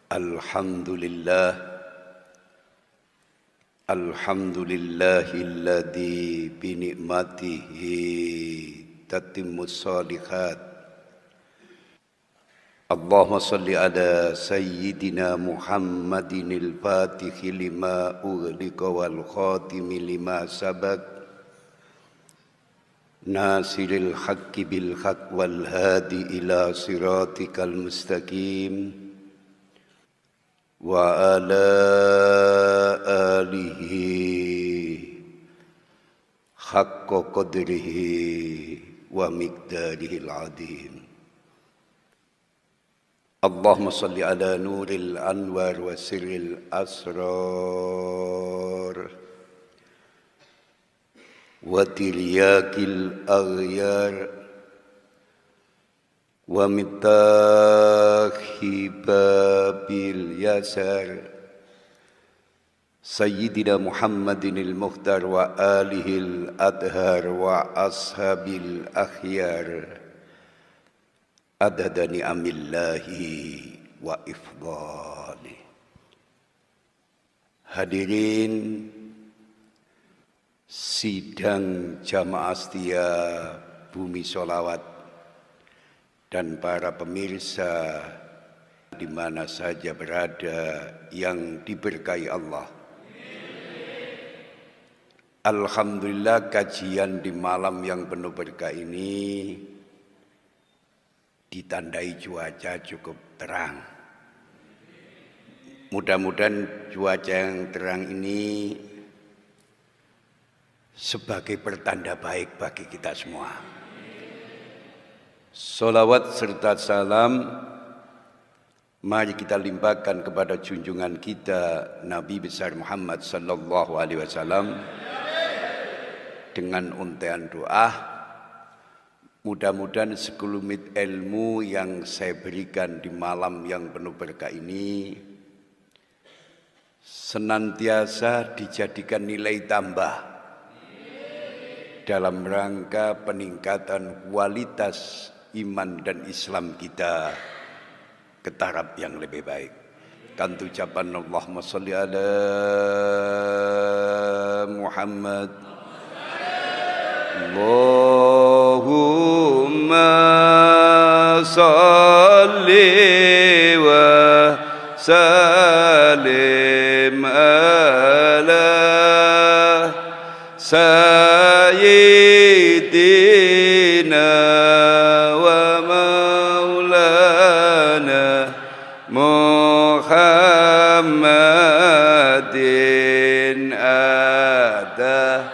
Alhamdulillahilladzi binikmatihi tatimmus shalihat. Allahumma salli ala sayyidina Muhammadinil fatihi lima ughliqa wal khatimi lima sabaq nasiril haqqi bil haqq wal hadi ila siratikal mustaqim wa ala alihi haqqa qadrihi wa miqdarihil azim. Allahumma salli ala nuril anwar wa sirril asrar wa tiryakil aghyar wa mitahi babil yasar Sayyidina Muhammadinil Mukhtar wa alihil adhar wa ashabil akhyar adada ni'amillahi wa ifdali. Hadirin sidang jamaah setia Bumi Sholawat dan para pemirsa di mana saja berada yang diberkahi Allah. Alhamdulillah, kajian di malam yang penuh berkah ini ditandai cuaca cukup terang. Mudah-mudahan cuaca yang terang ini sebagai pertanda baik bagi kita semua. Salawat serta salam mari kita limpahkan kepada junjungan kita Nabi besar Muhammad sallallahu alaihi wasallam dengan untaian doa. Mudah-mudahan sekelumit ilmu yang saya berikan di malam yang penuh berkah ini senantiasa dijadikan nilai tambah dalam rangka peningkatan kualitas iman dan Islam kita ke taraf yang lebih baik. Kan ucapan Allahumma sholli ala Muhammad. Allahumma sholli wa sallim ala sayyidina Muhammadin ada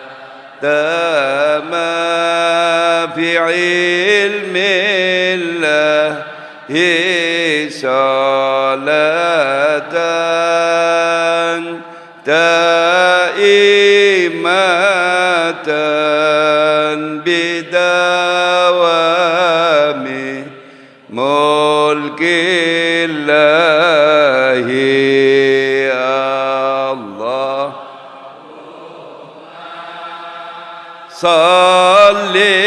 tama fi ilmillahi salatan daimatan bidawami mulkillahi Allah salli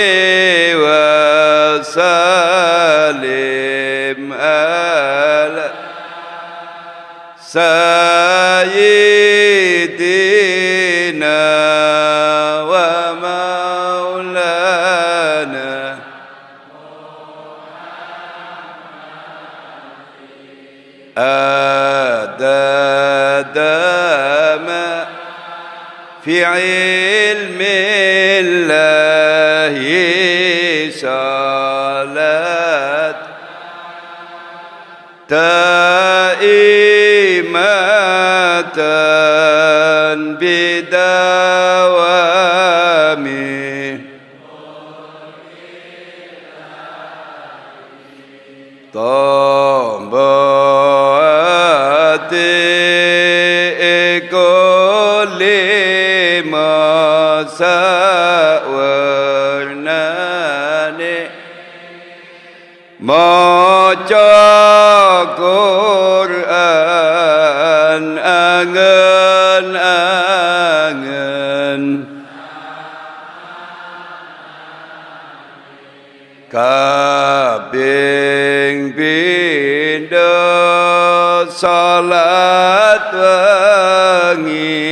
wa sallim ala sayyidina wa maulana adadama fi ilmillahi salat daimatan bidawami sawarnane maca Quran angen-angen kabing pindho salat wengi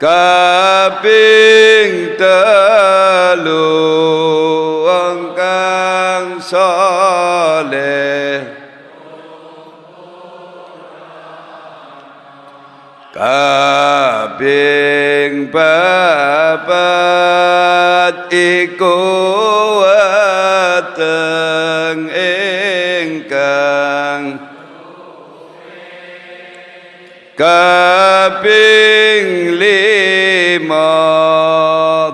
kaping telu kang saleh kaping papat iku weteng ingkang kaping lima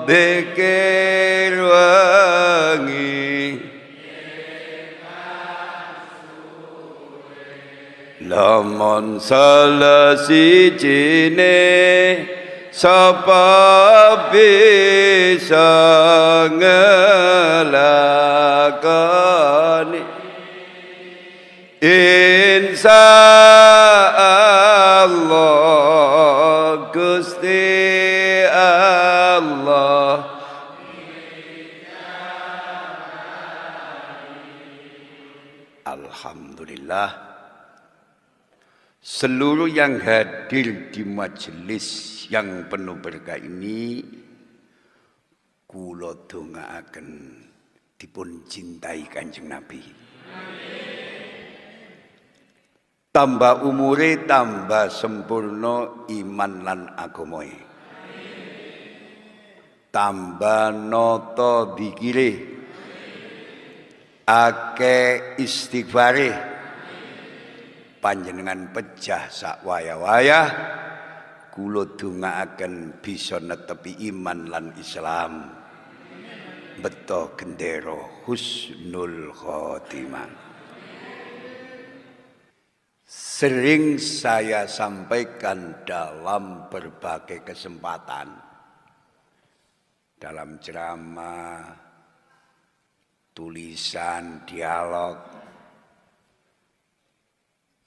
dzikir wengi lamun salah sijine sapa bisa ngelakoni insya Allah Gusti Allah. Alhamdulillah, seluruh yang hadir di majelis yang penuh berkah ini kula dongaaken dipun cintai Kanjeng Nabi. Tambah umure tambah sempurna iman lan agamoe. Tambah nata dzikire. Akeh istighfare. Panjenengan pejah sak wayah-wayah kula dongaaken bisa netepi iman lan Islam. Beto gendera husnul khotimah. Sering saya sampaikan dalam berbagai kesempatan, dalam ceramah, tulisan, dialog.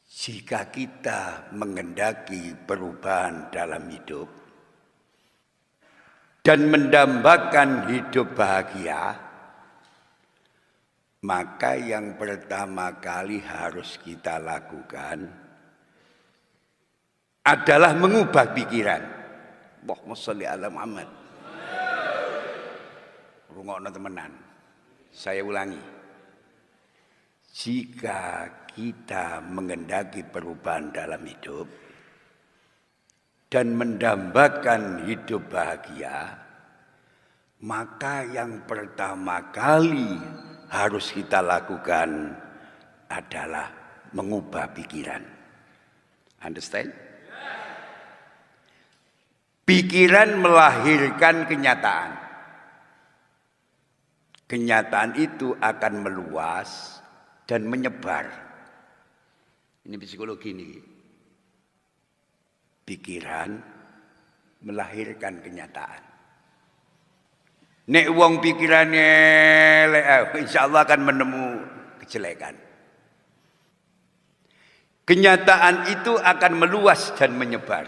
Jika kita menghendaki perubahan dalam hidup dan mendambakan hidup bahagia, maka yang pertama kali harus kita lakukan adalah mengubah pikiran. Allahumma sholli ala Muhammad. Rungokno temenan. Saya ulangi. Jika kita menghendaki perubahan dalam hidup dan mendambakan hidup bahagia, maka yang pertama kali harus kita lakukan adalah mengubah pikiran. Understand? Pikiran melahirkan kenyataan. Kenyataan itu akan meluas dan menyebar. Ini psikologi ini. Pikiran melahirkan kenyataan. Nek wong pikirannya insyaallah akan menemu kejelekan. Kenyataan itu akan meluas dan menyebar.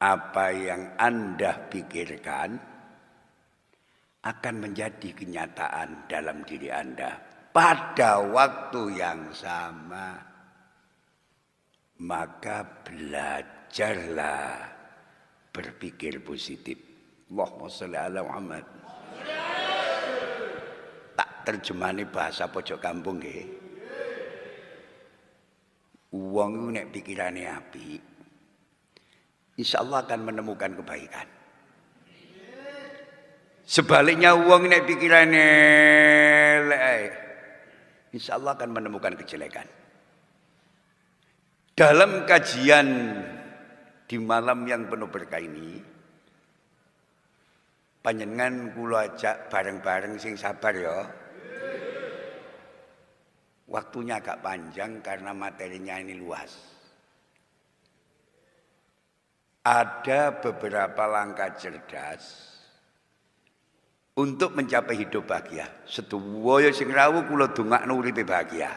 Apa yang Anda pikirkan akan menjadi kenyataan dalam diri Anda pada waktu yang sama. Maka belajarlah berpikir positif. Allahumma sholli ala Muhammad. Tak terjemahane bahasa pojok kampung nggih. Wong nek pikirane apik, insyaallah akan menemukan kebaikan. Sebaliknya wong nek pikirane elek, insyaallah akan menemukan kejelekan. Dalam kajian di malam yang penuh berkah ini, panjenengan kula ajak bareng-bareng sing sabar ya. Waktunya agak panjang karena materinya ini luas. Ada beberapa langkah cerdas untuk mencapai hidup bahagia. Sedaya sing rawuh kula dongakno uripe bahagia.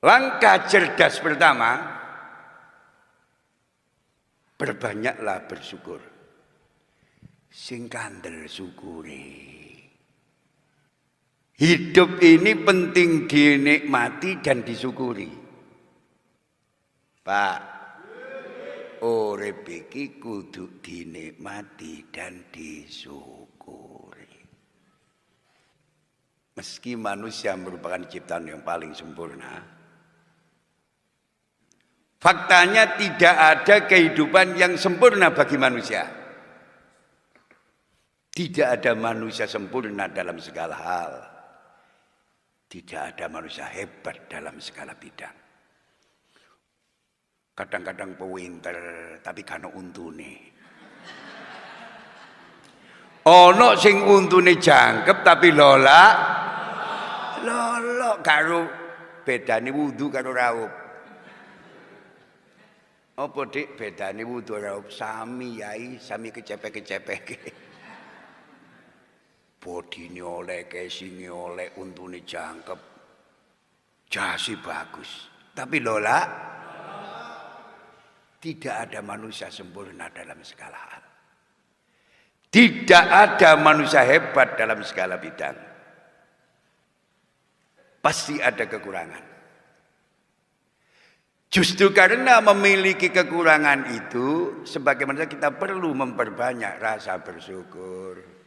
Langkah cerdas pertama, berbanyaklah bersyukur. sing kandel syukuri. Hidup ini penting dinikmati dan disyukuri. Pak, urip iki kudu dinikmati dan disyukuri. Meski manusia merupakan ciptaan yang paling sempurna, faktanya tidak ada kehidupan yang sempurna bagi manusia. Tidak ada manusia sempurna dalam segala hal. Tidak ada manusia hebat dalam segala bidang. Kadang-kadang pewinter tapi kano untune. Ono sing untune jangkep tapi lolak karo bedane wudu karo raup. Apa dik bedane wudu raup? Sami yai, sami kecepek-kecepek. Bodine oleh, casing oleh, untune jangkep, jasi bagus. Tapi lola, tidak ada manusia sempurna dalam segala hal. Tidak ada manusia hebat dalam segala bidang. Pasti ada kekurangan. Justru karena memiliki kekurangan itu, sebagai manusia kita perlu memperbanyak rasa bersyukur.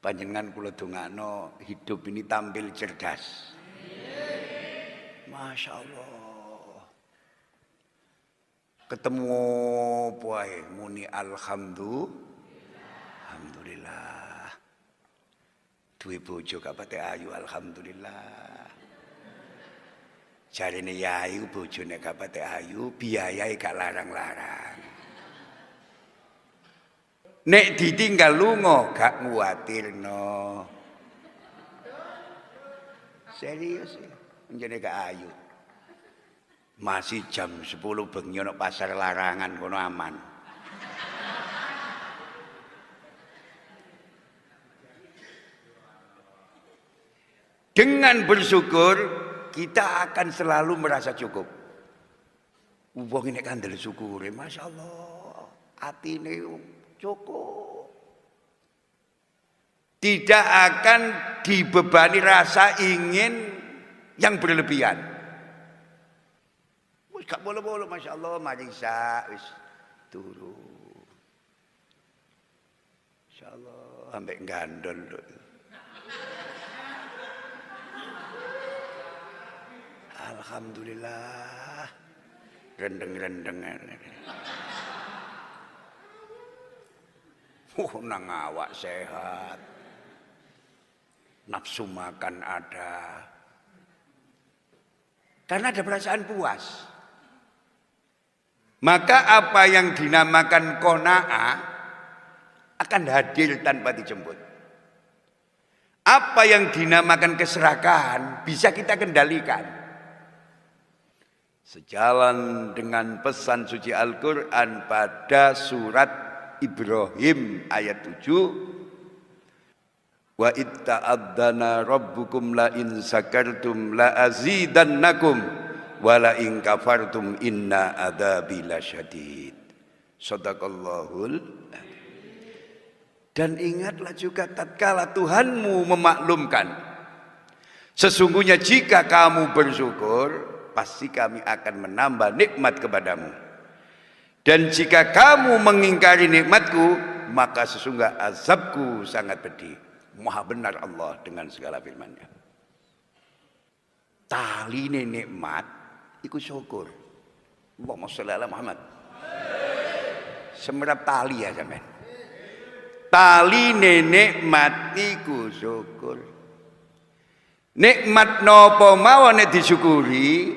Panjenengan kula dongakno hidup ini tampil cerdas. Masya Allah. Ketemu puai muni alhamdulillah. Duwe bojo kapate ayu alhamdulillah. Jarine yai bojone kapate ayu, biayae gak larang-larang. Nek ditinggal lunga gak nguwatirno. Serius ya, menjadi gak ayu. Masih jam 10 bengi ono pasar larangan kono aman. Dengan bersyukur kita akan selalu merasa cukup. Wong ini kandel syukure, Masya Allah, atine cukup. Tidak akan dibebani rasa ingin yang berlebihan. Wis gak bolo-bolo Masya Allah, marisa wis turu. Masya Allah, ambek gandol. Alhamdulillah. Rendeng-rendengan. Nang awak sehat, nafsu makan ada, karena ada perasaan puas. Maka apa yang dinamakan qanaah akan hadir tanpa dijemput. Apa yang dinamakan keserakahan bisa kita kendalikan. Sejalan dengan pesan suci Al-Quran pada surat Ibrahim ayat 7, wa itta'adzana rabbukum la in sakartum la azidannakum wa la in kafartum inna adzabi lasyadid. Shadaqallahul. Dan ingatlah juga tatkala Tuhanmu memaklumkan, sesungguhnya jika kamu bersyukur pasti kami akan menambah nikmat kepadamu. Dan jika kamu mengingkari nikmatku, maka sesungguhnya azabku sangat pedih. Maha benar Allah dengan segala firman-Nya. Tali nikmat iku syukur. Allahumma sholli ala Muhammad. Semerap tali ya sampean. Tali nikmat iku syukur. Nikmat napa mawon nek disyukuri,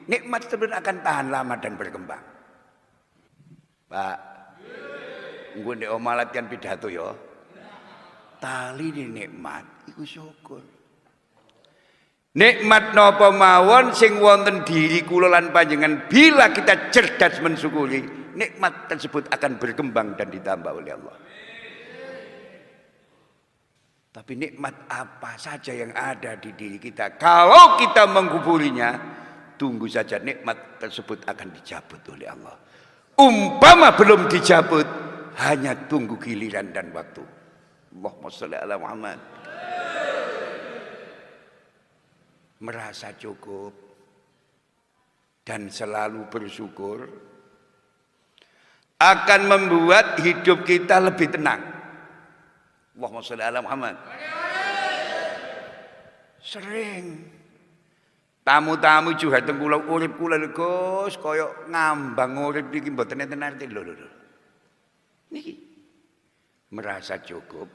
nikmat tersebut akan tahan lama dan berkembang. Pak, nggo nek omah latihan pidato ya. Tali nikmat iku syukur. Nikmat napa mawon sing wonten diri kula lan panjenengan, bila kita cerdas mensyukuri, nikmat tersebut akan berkembang dan ditambah oleh Allah. Tapi nikmat apa saja yang ada di diri kita, kalau kita mengguburinya, tunggu saja nikmat tersebut akan dicabut oleh Allah. Umpama belum dicabut, hanya tunggu giliran dan waktu. Allahumma sholli ala Muhammad. Merasa cukup dan selalu bersyukur akan membuat hidup kita lebih tenang. Allahumma sholli ala Muhammad. Sering tamu-tamu curhat teng kula, urip kula lho Gus kaya ngambang urip niki mboten enten arti lho. Niki merasa cukup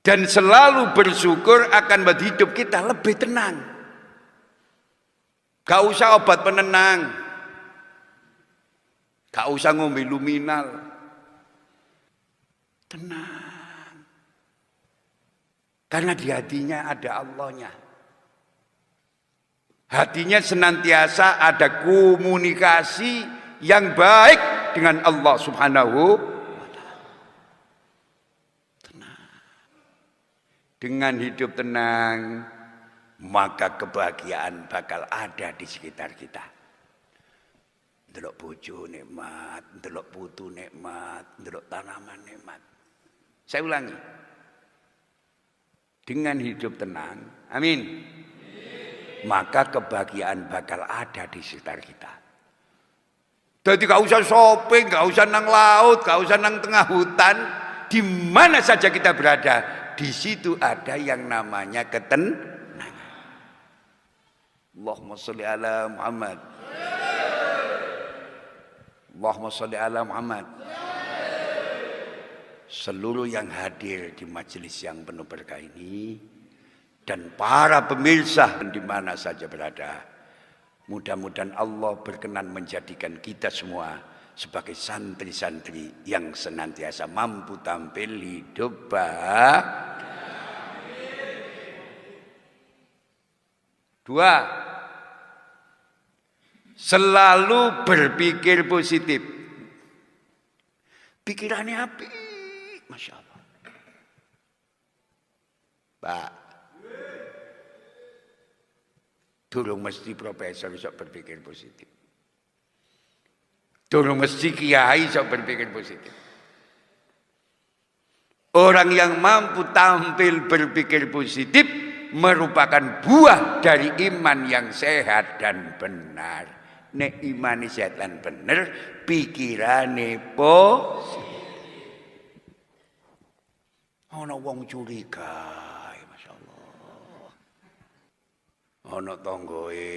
dan selalu bersyukur akan membuat hidup kita lebih tenang. Gak usah obat penenang, gak usah ngombe luminal, tenang. Karena di hatinya ada Allahnya. Hatinya senantiasa ada komunikasi yang baik dengan Allah Subhanahu wa ta'ala. Tenang. Dengan hidup tenang, maka kebahagiaan bakal ada di sekitar kita. Ndelok bojo nikmat, ndelok putu nikmat, ndelok tanaman nikmat. Saya ulangi. Dengan hidup tenang, amin, maka kebahagiaan bakal ada di sekitar kita. Jadi gak usah shopping, gak usah nang laut, gak usah nang tengah hutan. Di mana saja kita berada, di situ ada yang namanya ketenangan. Allahumma sholli ala Muhammad. Allahumma sholli ala Muhammad. Seluruh yang hadir di majelis yang penuh berkah ini dan para pemirsa di mana saja berada, mudah-mudahan Allah berkenan menjadikan kita semua sebagai santri-santri yang senantiasa mampu tampil hidup Dua, selalu berpikir positif. Pikirannya api. Masya Allah. Pak, durung mesti profesor sok berpikir positif. Durung mesti kiai sok berpikir positif. Orang yang mampu tampil berpikir positif merupakan buah dari iman yang sehat dan benar. Nek imane sehat dan benar, pikirane positif. Ana wong curiga, masyaallah. Ana tanggoe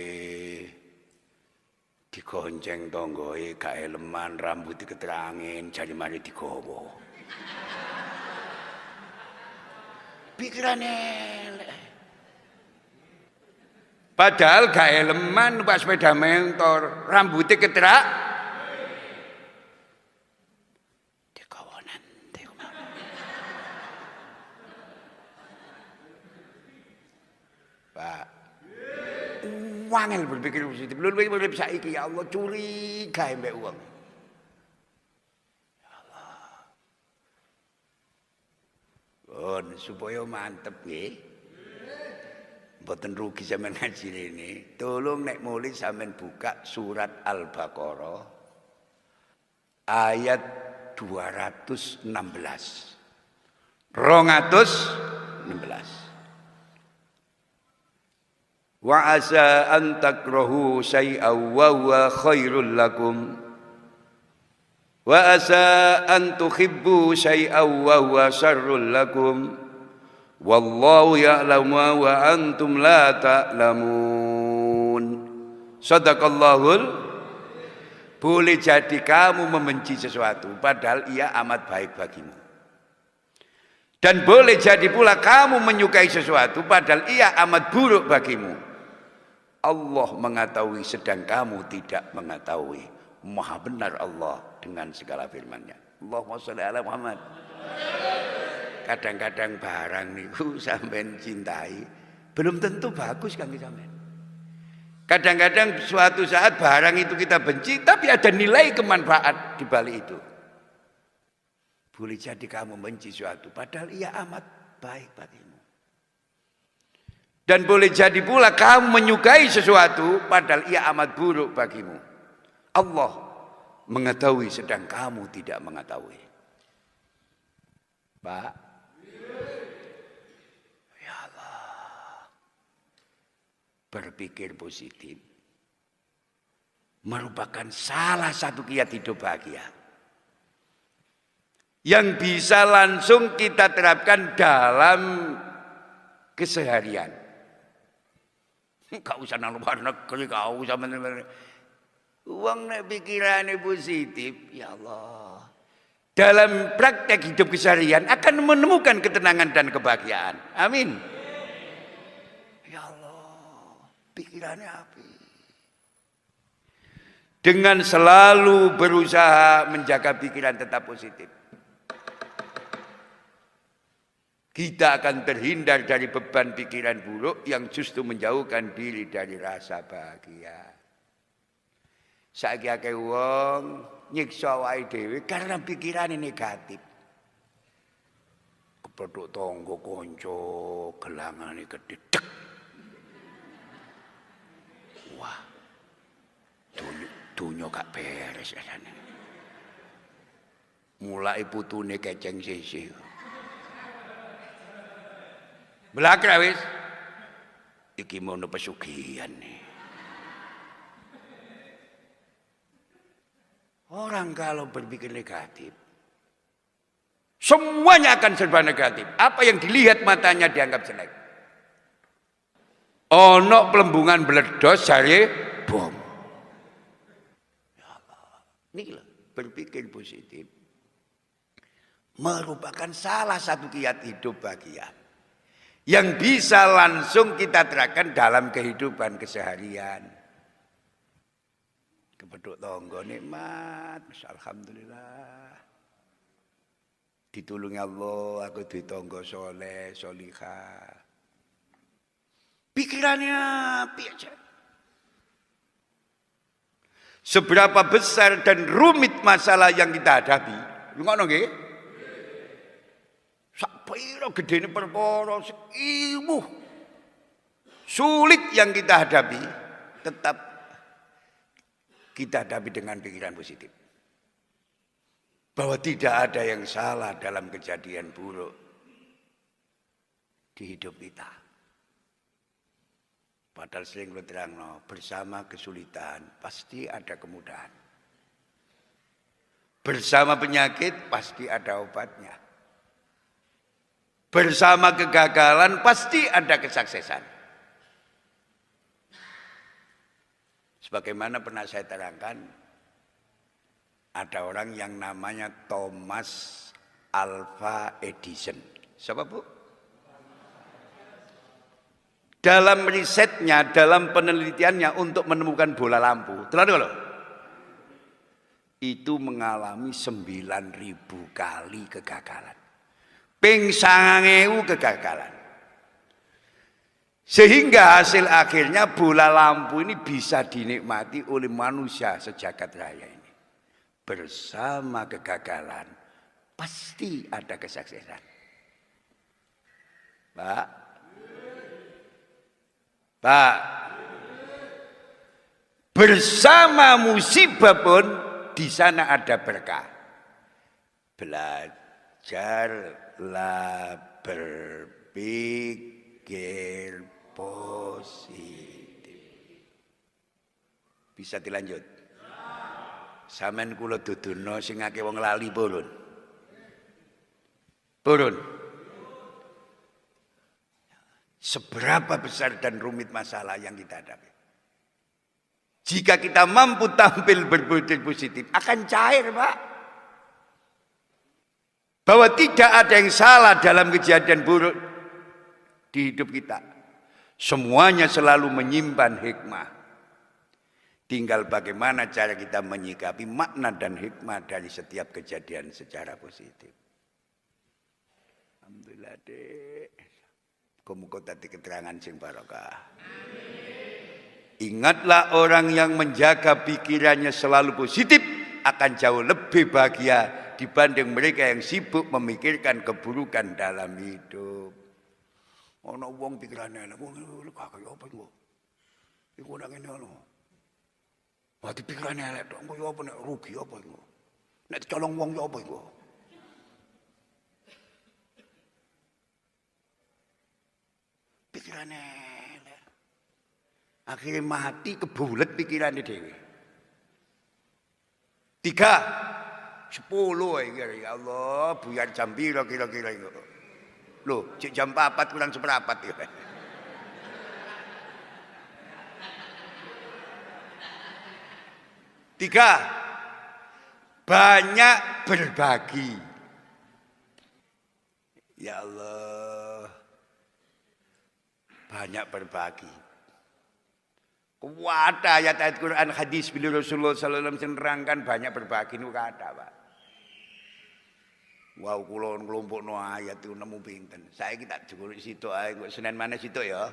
digonceng tanggoe gak eleman rambut diketerangin jare mari digawa. Pikirane padahal gak eleman numpak sepeda motor, rambutnya keterak. Pak, wangel berpikir positif. Lu urip saiki ya Allah curiga mbek wong. Ya Allah. Supaya mantep nggih. Mboten rugi sampean ngaji rene. Tolong nek mulih sampean buka surat Al-Baqarah ayat 216. 216. Wa asa an takrahu syai'an wa huwa khairul lakum wa asa an tuhibbu syai'an wa huwa syarrul lakum wallahu ya'lamu wa antum la ta'lamun. Shadaqallahul. Boleh jadi kamu membenci sesuatu padahal ia amat baik bagimu. Dan boleh jadi pula kamu menyukai sesuatu padahal ia amat buruk bagimu. Allah mengetahui sedang kamu tidak mengetahui. Maha benar Allah dengan segala firman-Nya. Allahumma sholli ala Muhammad. Kadang-kadang barang niku sampean cintai belum tentu bagus kangge sampean. Kadang-kadang suatu saat barang itu kita benci tapi ada nilai kemanfaat di balik itu. Boleh jadi kamu benci suatu padahal ia amat baik bagimu. Dan boleh jadi pula kamu menyukai sesuatu padahal ia amat buruk bagimu. Allah mengetahui sedang kamu tidak mengetahui. Pak, ya Allah, berpikir positif merupakan salah satu kiat hidup bahagia yang bisa langsung kita terapkan dalam keseharian. Gak usah nang luar negeri, gak usah uang nek pikirannya positif, ya Allah. Dalam praktek hidup keseharian akan menemukan ketenangan dan kebahagiaan. Amin. Ya Allah, pikirannya api. Dengan selalu berusaha menjaga pikiran tetap positif, kita akan terhindar dari beban pikiran buruk yang justru menjauhkan diri dari rasa bahagia. Saiki akeh wong nyiksa awake dhewe karena pikirane negatif. Kepethuk tangga kanca, gelangane kededek. Wah. Dunya gak beres rasane. Mulai putune keceng sisih. Belakra wis. Iki mono pesugihan nih. Orang kalau berpikir negatif, semuanya akan serba negatif. Apa yang dilihat matanya dianggap jelek. Ono pelembungan meledos jare bom. Ya Allah. Ini loh, berpikir positif merupakan salah satu kiat hidup bahagia yang bisa langsung kita terapkan dalam kehidupan keseharian. Kepethuk tangga nikmat, alhamdulillah. Ditulungi Allah, aku duwe tangga saleh, salihah. Pikirannya api aja. Seberapa besar dan rumit masalah yang kita hadapi, ngono nggih? Sak pira gedene perkara, ilmu sulit yang kita hadapi, tetap kita hadapi dengan pikiran positif. Bahwa tidak ada yang salah dalam kejadian buruk di hidup kita. Padahal sering terang, bersama kesulitan pasti ada kemudahan. Bersama penyakit pasti ada obatnya. Bersama kegagalan pasti ada kesuksesan. Sebagaimana pernah saya terangkan, ada orang yang namanya Thomas Alva Edison. Siapa Bu? Dalam risetnya, dalam penelitiannya untuk menemukan bola lampu, itu mengalami 9.000 kali kegagalan. Ping 9.000 kegagalan. Sehingga hasil akhirnya bola lampu ini bisa dinikmati oleh manusia sejagat raya ini. Bersama kegagalan pasti ada kesuksesan. Pak, bersama musibah pun di sana ada berkah. Belajarlah berpikir positif. Bisa dilanjut? Sampeyan kula dudono sing akeh wong lali purun. Purun. Seberapa besar dan rumit masalah yang kita hadapi. Jika kita mampu tampil berpikir positif, akan cair, Pak. Bahwa tidak ada yang salah dalam kejadian buruk di hidup kita. Semuanya selalu menyimpan hikmah. Tinggal bagaimana cara kita menyikapi makna dan hikmah dari setiap kejadian secara positif. Alhamdulillah, Dek. Muga-muga dadi keterangan sing barokah. Ingatlah, orang yang menjaga pikirannya selalu positif akan jauh lebih bahagia dibanding mereka yang sibuk memikirkan keburukan dalam hidup. Ana wong pikirane elek, kaya apa iku? Iku nang ngene ana. Wah dipikirane elek tok, engko yo apa nek rugi apa iku. Nek dicolong wong yo apa iku. Pikirane elek. Akhirnya mati kebulet pikirannya dewe. 3, 10 ya Allah, buyar jam piro kira-kira itu. Loh, jam 4 kurang seperempat ya. Tiga, banyak berbagi. Ya Allah, banyak berbagi. Kuwata ayat-ayat Quran hadis bila Rasulullah sallallahu alaihi wasallam nerangkan banyak berbagi nu kata, Pak. Wow, kula nglumpukno ayat itu nemu pinten. Saiki tak jebul situ ae, kok Senin mana situ ya.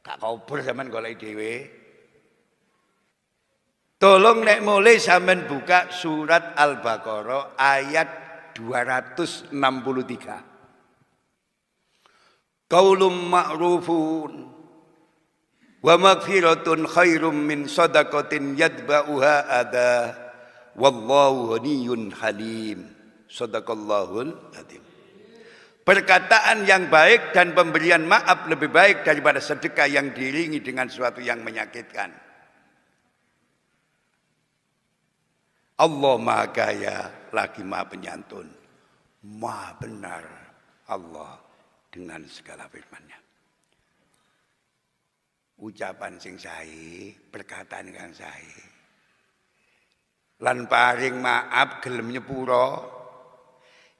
Gak kober sampean golek dhewe. Tolong nek mulai sampean buka surat Al-Baqarah ayat 263. Qaulun ma'rufun wa maghfiratun khairum min shadaqatin yatba'uha adha wallahu ghaniyyun halim. Shadaqallahul adzim. Perkataan yang baik dan pemberian maaf lebih baik daripada sedekah yang diiringi dengan sesuatu yang menyakitkan. Allah Maha Kaya lagi Maha Penyantun, Maha benar Allah dengan segala firman-Nya. Ucapan sing sae, perkataan kang sae. Lan paring maaf gelem nyepuro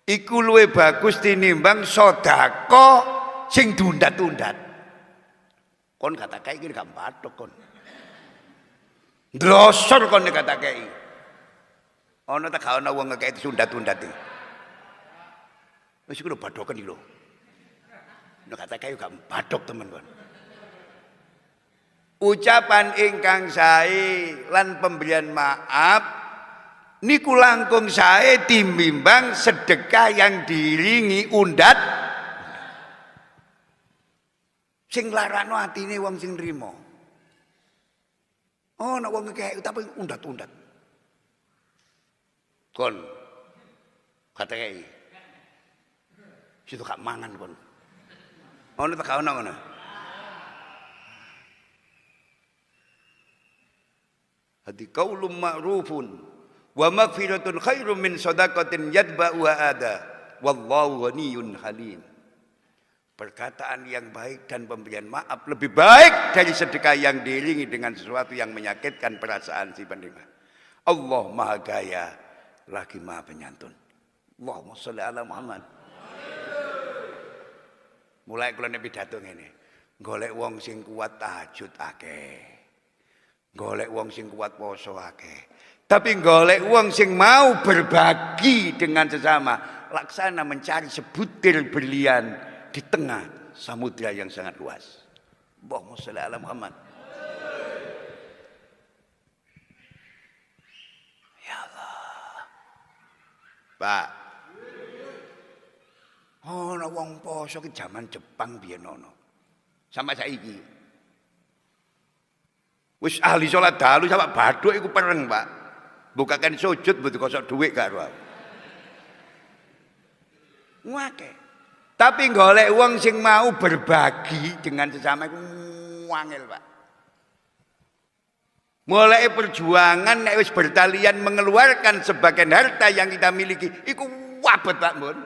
iku luwih bagus tinimbang sedekah sing tundat-tundat. Kon kata kae iki gak bathok kon. Ndlosor kon kata kae. Ana tak ana wong ngekeki tundat-tundat iki. Wis iku lho badhoken iki lho. Nek kata kae gak bathok temen kon. Ucapan ingkang sae lan pemberian maaf niku langkung sae timimbang sedekah yang diiringi undat sing larano atine wong sing nrimo. Oh nek wong ngekeki tapi undat-undat. Kon kata kae situ gak mangan kon. Ono tak ono ngono. Hadi qaulun ma'rufun wa maghfiratun khairum min shadaqatin yatba'uha adha wallahu ghaniyyun halim. Perkataan yang baik dan pemberian maaf lebih baik dari sedekah yang diiringi dengan sesuatu yang menyakitkan perasaan si penerima. Allah Maha Kaya lagi Maha Penyantun. Allahumma sholli ala Muhammad. Mulai kula nek pidato ngene. Golek wong sing kuat tahajud akeh. Golek wong sing kuat poso akeh. Tapi golek wong sing mau berbagi dengan sesama, laksana mencari sebutir berlian di tengah samudra yang sangat luas. Allahumma sholli ala Muhammad. Ya Allah. Pak. Ana wong poso ki jaman Jepang biyen ana. Sampai saiki. Wis ahli salat dalu sampe bathuk iku pereng, Pak. Bukakan sujud butuh kosok duit karo aku. Ngake. Tapi golek wong sing mau berbagi dengan sesama iku wangel, Pak. Mulai perjuangan nek wis bertalian mengeluarkan sebagian harta yang kita miliki iku wabet, Pak Mun.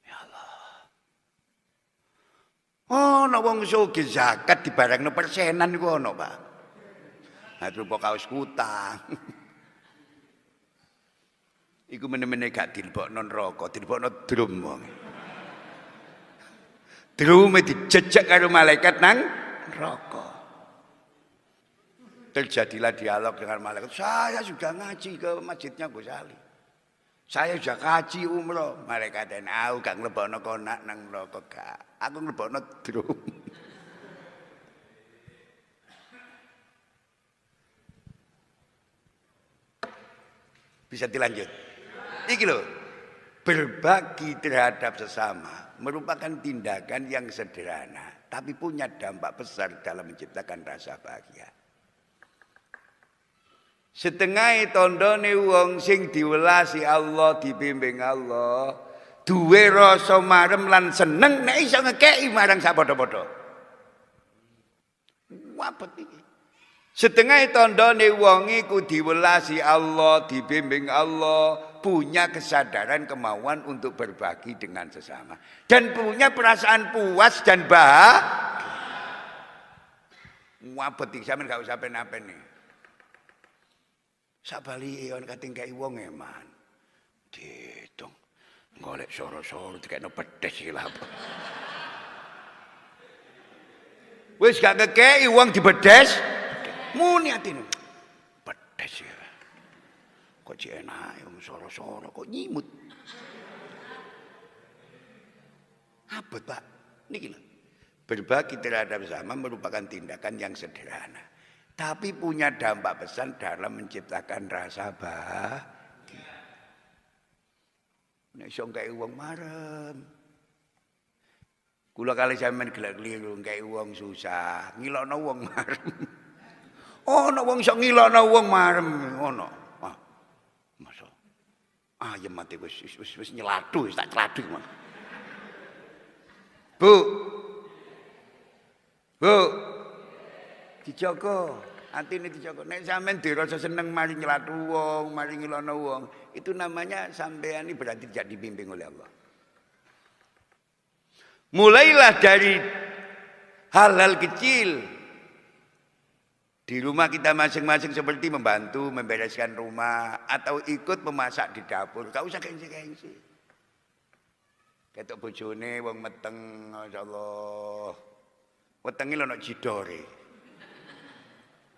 Ya Allah. Oh, nek wong sugih zakat dibarengno persenan iku ana, Pak. Nah, rupa kaos kutang. Iku meneh-meneh gak dilebokno neraka, dilebokno drum wong. Drume dijejak karo malaikat nang neraka. Terjadilah dialog dengan malaikat. Saya juga ngaji ke masjidnya Gus Ali. Saya juga kaji umroh. Malaikat dan aku gak nglebokno konak nang neraka gak. Aku nglebokno drum. Bisa dilanjut. Iki lho, berbagi terhadap sesama merupakan tindakan yang sederhana, tapi punya dampak besar dalam menciptakan rasa bahagia. Setengah tondone wong sing diwelasi Allah, dibimbing Allah, duwe rasa marem lan seneng nek iso ngekeki marang sapadha-padha. Wabet iki. Setengah tondone wong iku diwelasi Allah, dibimbing Allah, punya kesadaran kemauan untuk berbagi dengan sesama dan punya perasaan puas dan bahagia. Wabet iki sampean gak usah pen-pen nih. Sabali on kating kei wong eman. Ditung. Golek soro-soro dikekno pedes iki lha apa. Wis gak kekei wong dibedes. Muni atine. Pedes ya. Kok cek enak wong soro-soro kok nyimut. Abot, Pak. Niki lho. Berbagi terhadap sesama merupakan tindakan yang sederhana, tapi punya dampak besar dalam menciptakan rasa bahagia. Nek iso ngkei wong marem. Kula kali sampean gelek-keliru ngkei wong susah, ngilokno wong marem. Ono wong iso ngilokno wong marem, ono. Ah. Masa. Ya mati wis nyeladu, wis tak celadu. Bu. Bu. Dijaga, atine dijaga. Nek sampean dirasa seneng mari nyelatu wong, mari ngilokno wong, itu namanya sampean ini berarti tidak dibimbing oleh Allah. Mulailah dari hal-hal kecil. Di rumah kita masing-masing seperti membantu membereskan rumah atau ikut memasak di dapur. Gak usah gengsi-gengsi. Ketok bojone wong meteng, masyaallah. Wetenge lho nek jidore.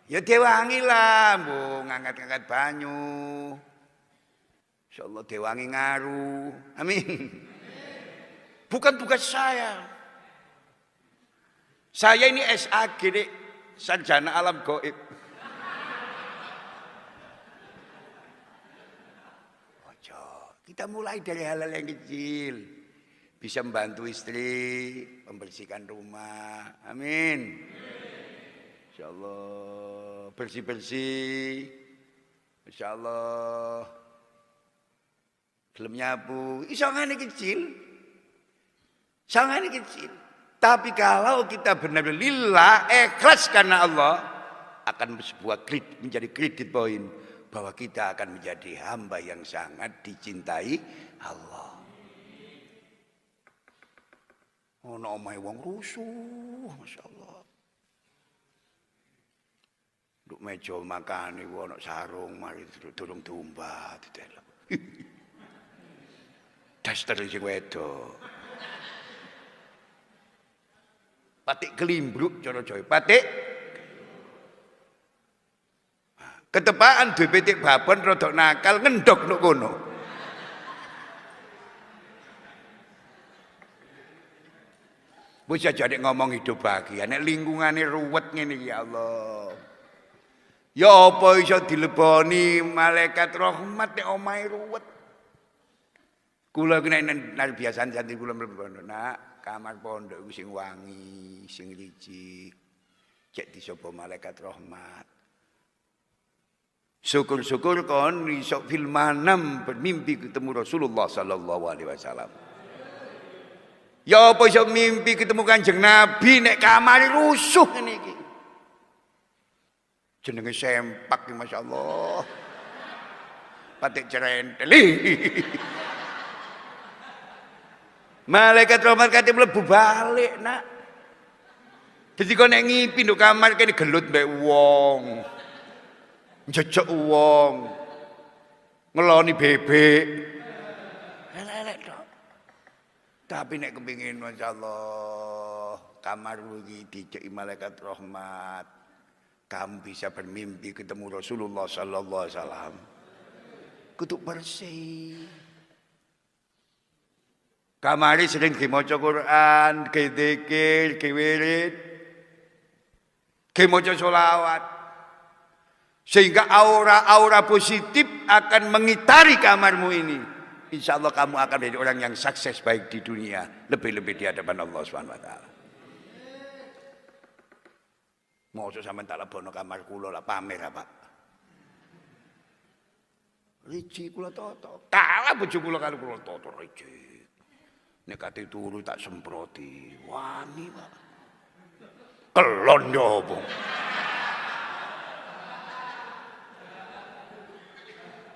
Ya diwangi lah, mbok ngangkat-ngangkat banyu. Insyaallah diwangi ngaru. Amin. Bukan tugas saya. Saya ini SAG, sarjana alam gaib. Ojo, kita mulai dari hal-hal yang kecil. Bisa membantu istri, membersihkan rumah. Amin. Insyaallah bersih-bersih. Insyaallah gelem nyapu. Isongane kecil. Sangane kecil. Tapi kalau kita benar-benar lillah, ikhlas karena Allah, akan menjadi kredit poin bahwa kita akan menjadi hamba yang sangat dicintai Allah. Ono omahe wong rusuh, masyaallah. Nduk meja makane ono sarung mari durung diumbat didelok. Daster sing wedok. Patik kelimbruk cara Jawa. Patik ketepaan duwe pitik babon rodok nakal ngendok nuk kono. Wis aja nek ngomong hidup bahagia, nek lingkungane ruwet ngene ya Allah. Ya apa iso dileboni malaikat rahmat nek omahe ruwet. Kula ki nek biasane santri kula mlebu nak kamar pondok sing wangi, sing licik. Cek disapa malaikat rahmat. Syukur-syukur kon iso fil manam bermimpi ketemu Rasulullah sallallahu alaihi wasallam. Ya apa iso mimpi ketemu Kanjeng Nabi nek kamar rusuh ngene iki. Jenenge sempak masyaallah. Patik cerenteli. Malaikat rahmat kate mlebu balik, Nak. Dadi kok nek ngipi nduk kamar kene gelut mbek wong. Njejek wong. Ngeloni bebek. Elek-elek tok. Tapi nek kepengin masyaallah kamar iki diceki malaikat rahmat, kamu bisa bermimpi ketemu Rasulullah sallallahu alaihi wasallam. Kudu bersih. Kamari sering dimaca Quran, ge zikir, ge wirid, ge maca selawat. Sehingga aura-aura positif akan mengitari kamarmu ini. Insya Allah kamu akan menjadi orang yang sukses baik di dunia, lebih-lebih di hadapan Allah Subhanahu wa taala. Mosok sampean tak lebono kamar kula lah pamer apa? Riji kula toto. Kalah bojo kula karo kula toto riji. Nek kate turu tak semproti. Wani, Pak. Kelon yo apa?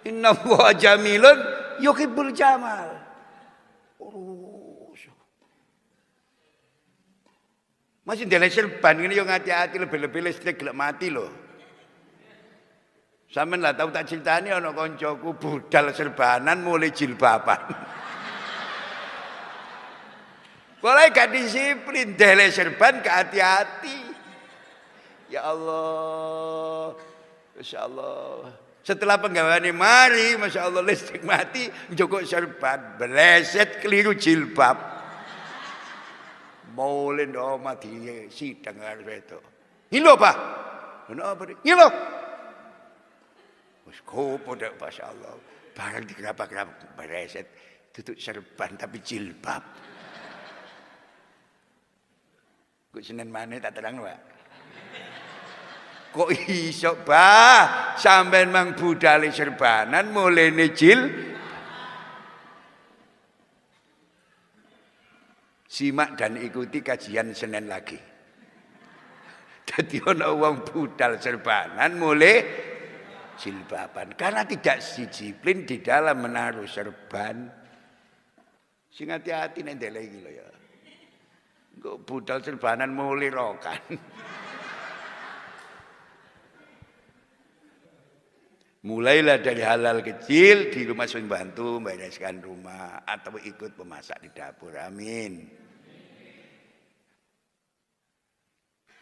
Inna wa jamilun yuhibbul jamal. Masih ndele serban ngene yo ngati-ati lebih-lebih listrik gelek mati lho. Sampeyan lah tau tak critani ana kancaku budal serbanan mulai jilbaban. Boleh gak disiplin ndele serban gak hati-hati. Ya Allah. Masya Allah. Setelah penggawaannya mari, Masya Allah listrik mati, joko serban, beleset keliru jilbab. Maulin do mati sidang harus itu. Ngilo Pak? Kenapa nih? Ngilo. Wes kopo dak Masya Allah. Barang dikerap-kerap beleset, tutup serban tapi jilbab. Kok Senin mana tak terang Pak? Kok iso bah sampean mang budale serbanan mulene jil. Simak dan ikuti kajian Senin lagi. Jadi ana wong budal serbanan mulai jilbaban karena tidak disiplin di dalam menaruh serban. Sing hati-hati nek ndelok iki lho ya. Kok budal serbanan mulai rokan. Mulailah dari hal-hal kecil di rumah sering bantu membereskan rumah atau ikut memasak di dapur. Amin.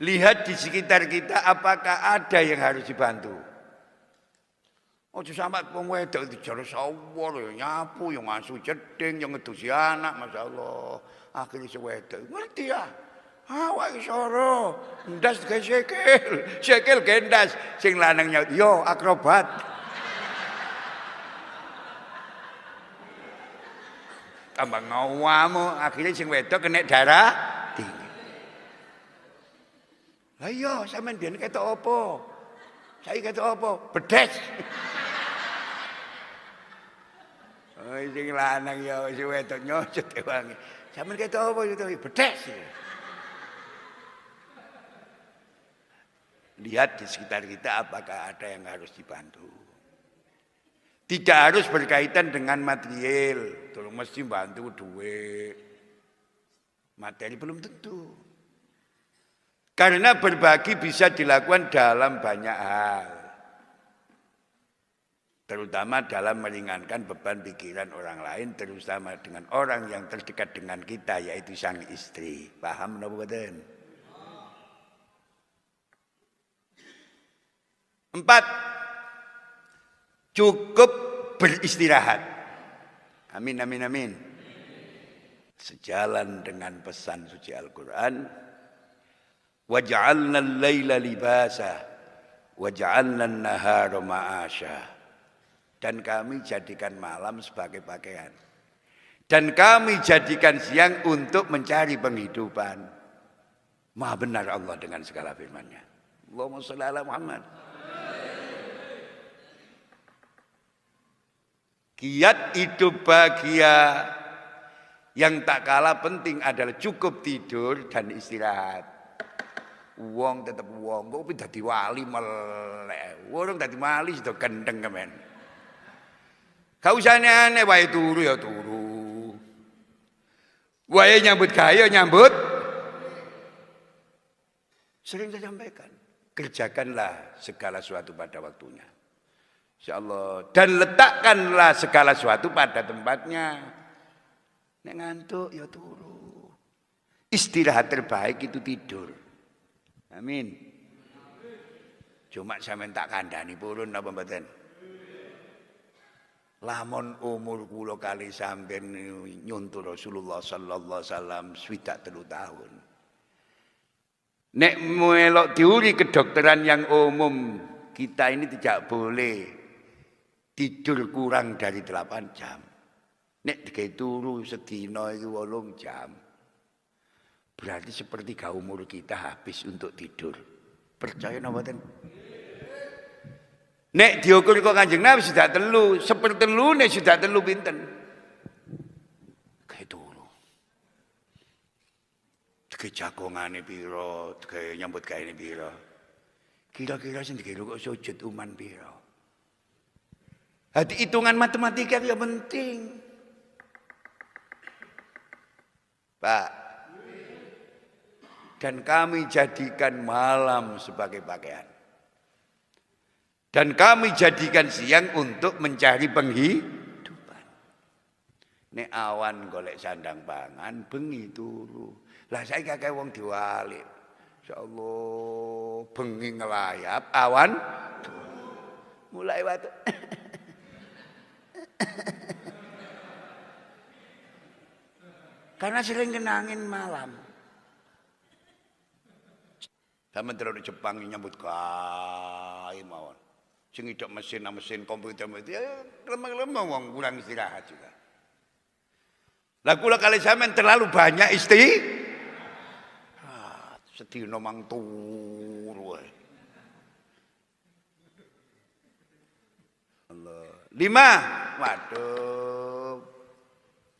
Lihat di sekitar kita apakah ada yang harus dibantu. Ojo sampai wong wedok dijar sawur nyapu yang ngasuh jeding yang ngedusi anak masyaallah. Akhirnya si wedok ngerti ya. Awak isoro ndas gawe sekel gendas sing lanang nyaut yo akrobat. Tambah ngawamu akhirnya sing wedok kena darah tinggi. Lah iya sampean biyen ketok apa? Saiki ketok apa? Bedes. Oh sing lanang ya sing wedok nyocot wangi. Sampean ketok apa itu? Bedes. Lihat di sekitar kita apakah ada yang harus dibantu. Tidak harus berkaitan dengan material. Tolong mesti bantu duit. Materi belum tentu. Karena berbagi bisa dilakukan dalam banyak hal. Terutama dalam meringankan beban pikiran orang lain. Terutama dengan orang yang terdekat dengan kita yaitu sang istri. Paham napa mboten? 4. Cukup beristirahat. Amin, amin, amin. Sejalan dengan pesan suci Al-Quran. Waja'alna al-laila libasa. Waja'alna an-nahara ma'asha. Dan kami jadikan malam sebagai pakaian. Dan kami jadikan siang untuk mencari penghidupan. Maha benar Allah dengan segala firman-Nya. Allahumma shalli ala Muhammad. Kiat hidup bahagia yang tak kalah penting adalah cukup tidur dan istirahat. Wong tetap wong, kok dadi wali melek. Wong dadi wali sudah gendeng kemen. Gak usah aneh wae turu ya turu. Wae nyambut gawe nyambut. Sering saya sampaikan, kerjakanlah segala sesuatu pada waktunya. Insyaallah. Dan letakkanlah segala sesuatu pada tempatnya. Nek ngantuk ya turu. Istirahat terbaik itu tidur. Amin. Cuma sampean tak kandhani purun napa mboten? Lamun umur kula kali sampean nyuntur Rasulullah sallallahu alaihi wasallam 23 tahun. Nek melok teori kedokteran yang umum, kita ini tidak boleh tidur kurang dari 8 jam. Nek digawe turu sedina iki 8 jam. Berarti sepertiga umur kita habis untuk tidur. Percaya napa mboten? Nek diukur kok Kanjeng Nabi sudah telu, sepertelune sudah telu pinten? Kayak turu. Dike jagongane pira, dike nyambut gaene pira. Kira-kira sing dike kok sujud uman pira. Hati hitungan matematika yang penting. Pak. Dan kami jadikan malam sebagai pakaian. Dan kami jadikan siang untuk mencari penghidupan. Nek awan golek sandang pangan, bengi turu. Lah saya kakek wong diwalik. Insyaallah bengi ngelayap, awan mulai waktu. Karena sering kenangin malam. Sama terus di Jepang nyambut gawe mawon. Sing idok mesin komputer itu ya lemah-lemah wong kurang istirahat juga. Lah kula kali sampean terlalu banyak sedina mang turu wae. Allah. 5. Waduh.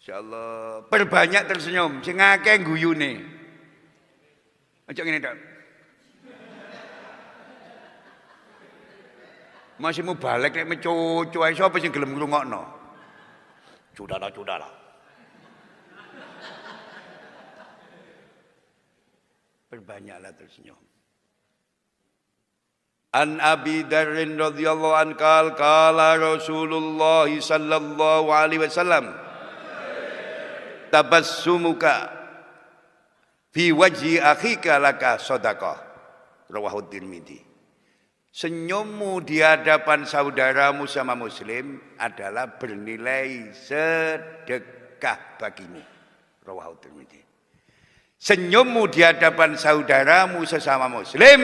Insyaallah perbanyak tersenyum sing akeh guyune. Aja ngene tok. Masih mau balik nek mencucu ae sapa sing gelem ngrungokno. Cudara. Perbanyaklah tersenyum. An Abi Dzarrin radhiyallahu an qala Rasulullah sallallahu alaihi wasallam tabassumuka fi wajhi akhika laka shadaqah. Rawahu Tirmidzi. Senyummu di hadapan saudaramu sama muslim adalah bernilai sedekah bagimu. Rawahu Tirmidzi. Senyummu di hadapan saudaramu sesama muslim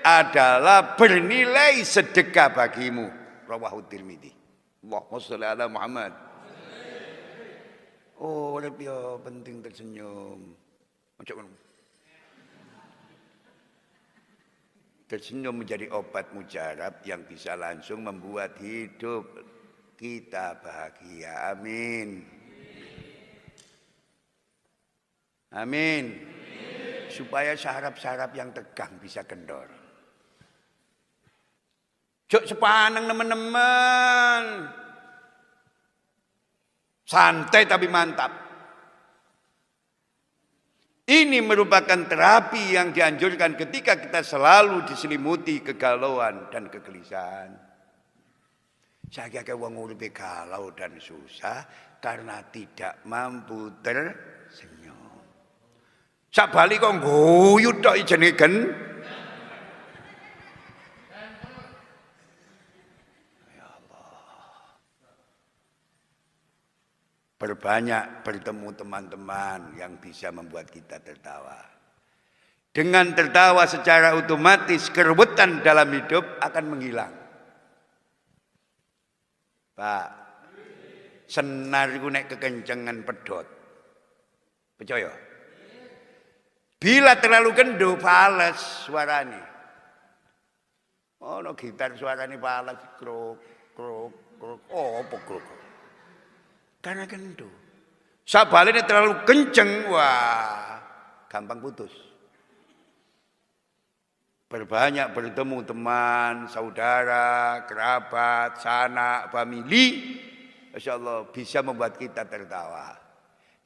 adalah bernilai sedekah bagimu. Rawahu Tirmidzi. Allahumma shalli ala Muhammad. Oh, lebih penting tersenyum. Tersenyum menjadi obat mujarab yang bisa langsung membuat hidup kita bahagia. Amin. Amin. Supaya saraf-saraf yang tegang bisa kendor. Jok sepaneng teman-teman. Santai tapi mantap. Ini merupakan terapi yang dianjurkan ketika kita selalu diselimuti kegalauan dan kegelisahan. Saya kayak wong uripe galau dan susah karena tidak mampu tersenyum. Sak bali kok guyu tok jenenge gen. Berbanyak bertemu teman-teman yang bisa membuat kita tertawa. Dengan tertawa secara otomatis kerebutan dalam hidup akan menghilang. Pak, senar iku nek kekencengan pedot. Percaya? Bila terlalu kendo fales suarane. Ono gitar suarane fales kruk kruk kruk. Oh, apa kruk? Karena kendo. Sabalene terlalu kenceng, wah, gampang putus. Berbanyak bertemu teman, saudara, kerabat, sanak, famili, insyaallah bisa membuat kita tertawa.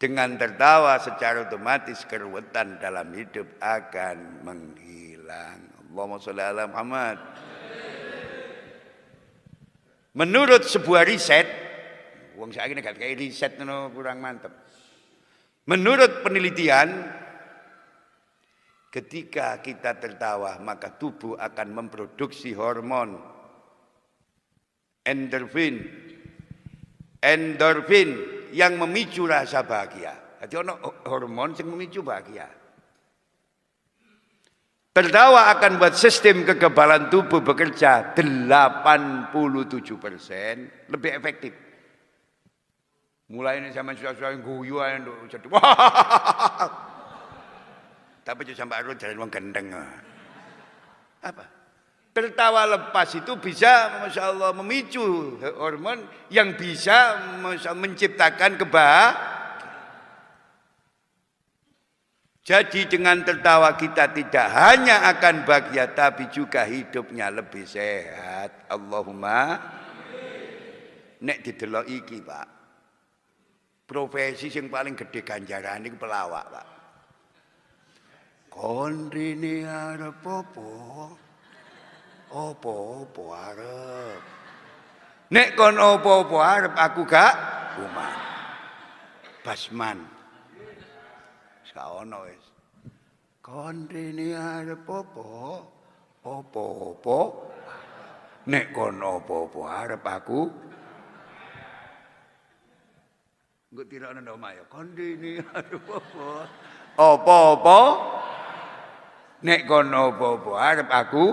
Dengan tertawa secara otomatis keruwetan dalam hidup akan menghilang. Allahumma sholli ala Muhammad. Menurut sebuah riset, wong saiki nek gak kayak riset ngono kurang mantep. Menurut penelitian, ketika kita tertawa maka tubuh akan memproduksi hormon endorfin yang memicu rasa bahagia. Jadi ono hormon yang memicu bahagia. Tertawa akan buat sistem kekebalan tubuh bekerja 87% lebih efektif. Mulai ini zaman susah-susah guyu ae nduk jeduk. Tapi itu sampai arut jalan wong gendeng. Apa? Tertawa lepas itu bisa Masya Allah memicu hormon yang bisa menciptakan kebahagiaan. Jadi dengan tertawa kita tidak hanya akan bahagia tapi juga hidupnya lebih sehat. Allahumma. Nek didelok iki, Pak. Profesi yang paling gede ganjaran itu pelawak, Pak. Kondene arep apa? Apa-apa arep. Nek kon apa-apa arep aku gak kuman. Basman. Gak ono wis. Kondene arep apa? Apa-apa. Nek kon apa-apa arep aku. Engko tirakno ndak omah ya. Kondene arep apa? Apa-apa. Nek kon apa-apa arep aku.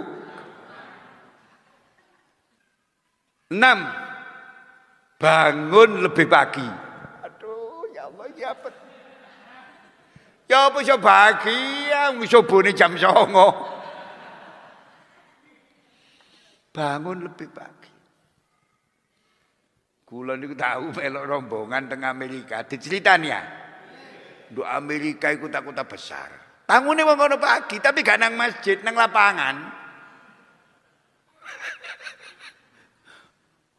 6. Bangun lebih pagi. Aduh, ya Allah, ya apa? Ya apa iso bahagia subune jam 09.00. Bangun lebih pagi. Kula niku tahu melok rombongan teng Amerika, diceritani ya. Nduk Amerika iku kota besar. Tangune wong kono pagi tapi gak nang masjid, nang lapangan.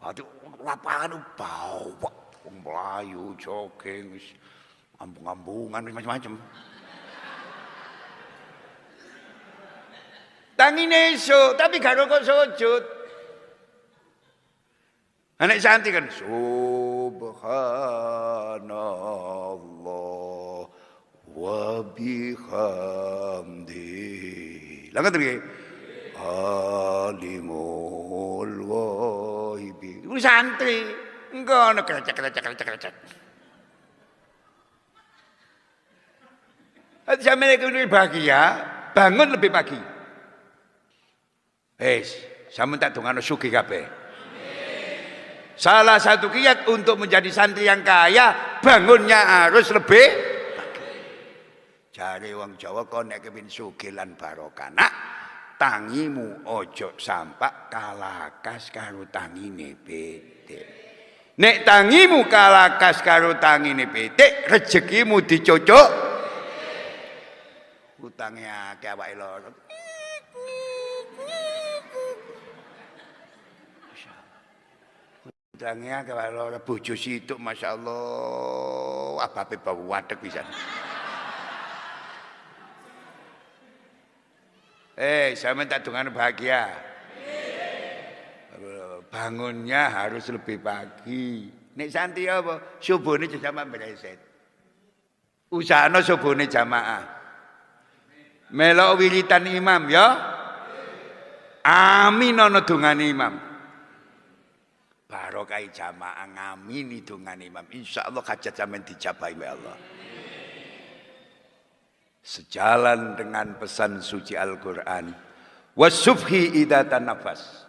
Aduh, lapangan bau, wong mlayu, jogging, ambung-ambungan macam-macam. Tangine esuk, tapi gak kok sujud. Anak santri kan subhanallah wa bihamdi. Lah ngoten nggih. Alimul ghaibi. Ku santri, engko ono krecek. Sampai lebih bahagia, bangun lebih pagi. Sampun tak dongano sugih kabeh. Salah satu kiat untuk menjadi santri yang kaya, bangunnya harus lebih pagi. Jare wong Jawa kon nek kepin sugih lan barokah, nak tangimu ojo sampak kalakas karo tangine pitik. Nek tangimu kalakas karo tangine pitik, rezekimu dicocok. Utangnya akeh awake loro. Utangnya akeh awake loro bojo situk masyaallah, abape bau wadeg pisan. Sampeyan tak dongan bahagia. Bangunnya harus lebih pagi. Nek santri apa? Subuhne jamaah meleset. Usahane subuhne jamaah. Melok wiritan imam ya. Amin ana dongane imam. Barokah jamaah ngamini dongane imam. Insyaallah hajat sampean dijabahi oleh Allah. Sejalan dengan pesan suci Al-Qur'an. Wasubhi idza tanafas.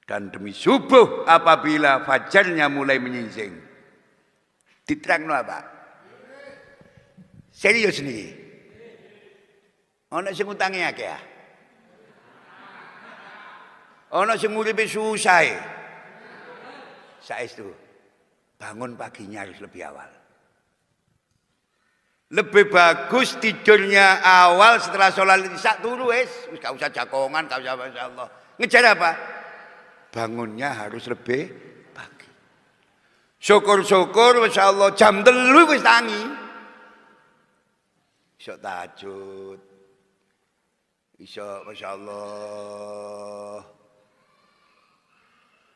Dan demi subuh apabila fajarnya mulai menyingsing. Diterangno apa? Serius nih. Ana sing utange akeh ya. Ana sing uripe susah. Saestu. Bangun paginya harus lebih awal. Lebih bagus tidurnya awal setelah sholat isya turu wis gak usah jakongan, gak usah masyaallah. Ngejar apa? Bangunnya harus lebih pagi. Syukur-syukur masyaallah jam 3 wis tangi. Iso tahajud. Iso masyaallah.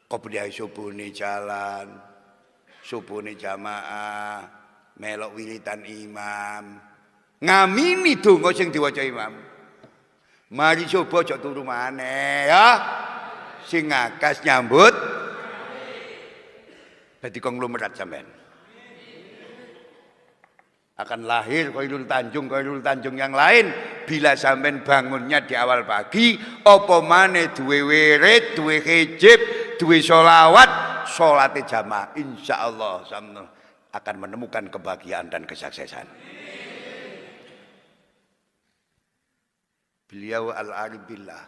Qobliyah subuhne jalan. Subuhne jamaah. Melok wiritan imam. Ngamini donga sing diwaca imam. Mari coba aja turu maneh ya. Sing ngakas nyambut. Dadi konglomerat sampean. Akan lahir Khairul Tanjung yang lain bila sampean bangunnya di awal pagi, apa maneh duwe wirid, duwe hijab, duwe sholawat, sholat jamaah, insya Allah akan menemukan kebahagiaan dan kesuksesan. Beliau al-arif billah,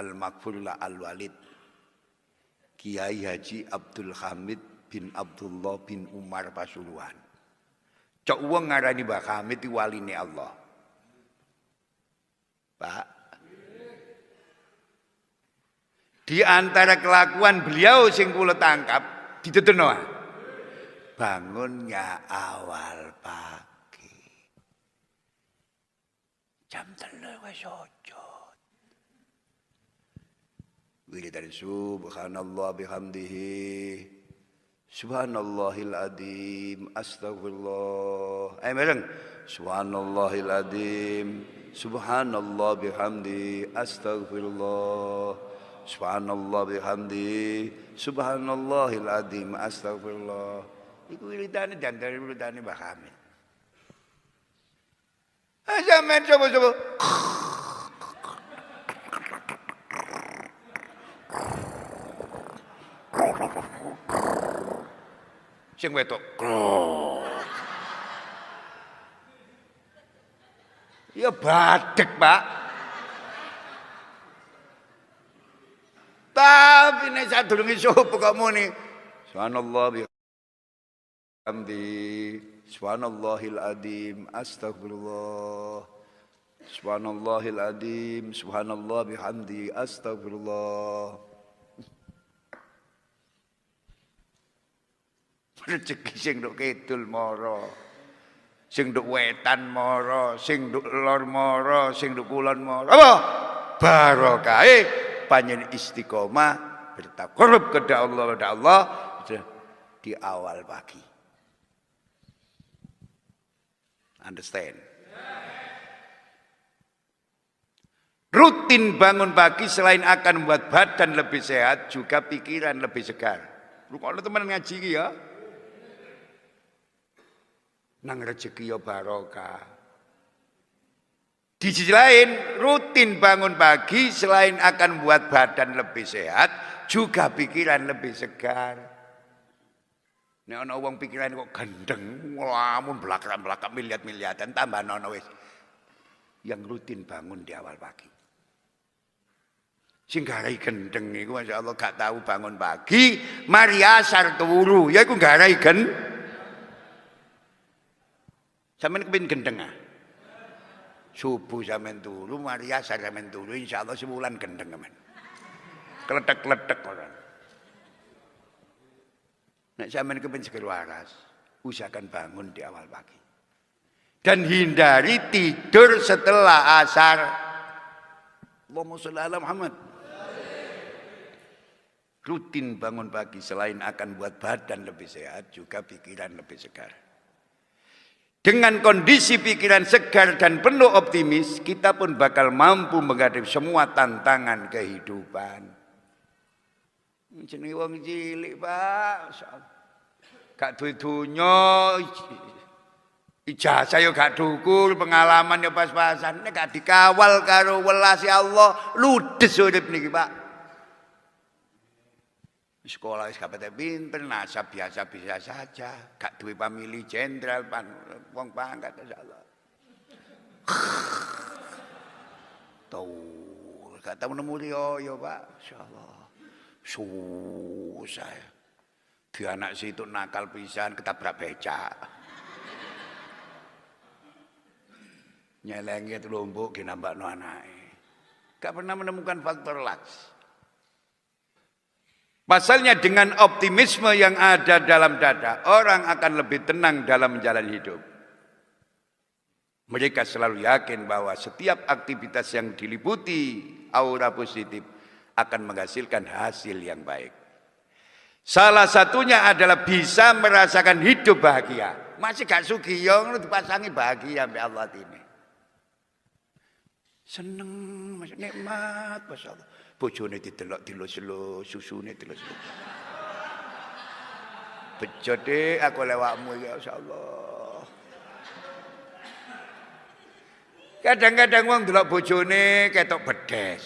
al-maghfurlah al-walid, Kiai Haji Abdul Hamid bin Abdullah bin Umar Pasuruan. Cok wong ngarani Mbah Hamid itu waline Allah. Pak, di antara kelakuan beliau sing kula tangkap dituturno. Bangunnya awal pagi. Jam 3 wis sujud. Wiridan subhanallah bihamdihi. Subhanallahil adzim, astagfirullah. Ayo bareng. Subhanallahil adzim, subhanallah bihamdi, astagfirullah. Subhanallah bihamdi, subhanallahil adzim, astagfirullah. Iku wiridane dandare wiridane Mbah Hamid. Sampeyan coba-coba. Sing wedok. Ya badek, Pak. Tapi nek sadurunge subuh kok muni subhanallah bihamdi, subhanallahil adzim, astagfirullah. Subhanallahil adzim, subhanallah bihamdi, astagfirullah. Rezeki sing nduk kidul mara, sing nduk wetan mara, sing nduk lor mara, sing nduk kulon mara. Apa? Barokah panjen istiqomah bertakarrub kepada Allah di awal pagi. Understand? Rutin bangun pagi selain akan membuat badan lebih sehat, juga pikiran lebih segar. Lu kalau teman ngaji ya, nang rezeki ya barokah. Di sisi lain, rutin bangun pagi selain akan membuat badan lebih sehat, juga pikiran lebih segar. Nek ana wong pikiran kok gendeng, lamun belakang-belakang miliat-miliatan tambah nono wis. Yang rutin bangun di awal pagi. Sing garai gendeng iku masyaallah gak tahu bangun pagi, mari asar turu, ya iku garai gendeng. Sampeyan kepin gendeng ah? Subuh sampeyan turu, mari asar sampeyan turu, insyaallah sebulan gendeng men. Kletek-kletek orang. Nek sampeyan kepin seger waras, usahakan bangun di awal pagi. Dan hindari tidur setelah asar. Allahumma sholli ala Muhammad. Rutin bangun pagi selain akan buat badan lebih sehat, juga pikiran lebih segar. Dengan kondisi pikiran segar dan penuh optimis, kita pun bakal mampu menghadapi semua tantangan kehidupan. Jenenge wong cilik, Pak. Gak duwe donya, ijazah yo gak dukur, pengalaman yo pas-pasan. Nek gak dikawal karo welas Allah, ludes urip niki, Pak. Sekolah wis kapete pinter, nasab biasa-biasa saja, gak duwe pamili jenderal, wong pangkat insyaallah. Tuh, gak tau nemu riyo Pak, insyaallah. Susah. Dia anak situ nakal pisan ketabrak becak. Nyelengi lombok ki nambakno anake. Gak pernah menemukan faktor laks. Pasalnya dengan optimisme yang ada dalam dada, orang akan lebih tenang dalam menjalani hidup. Mereka selalu yakin bahwa setiap aktivitas yang diliputi aura positif akan menghasilkan hasil yang baik. Salah satunya adalah bisa merasakan hidup bahagia. Masih gak sugih dipasangi bahagia sampai Allah ini. Seneng, masih nikmat, masyaallah. Bojone didelok dilus-lus, susune dilus-lus. Bejo dek aku lewatmu ya insyaallah. Kadang-kadang wong delok bojone ketok bedes.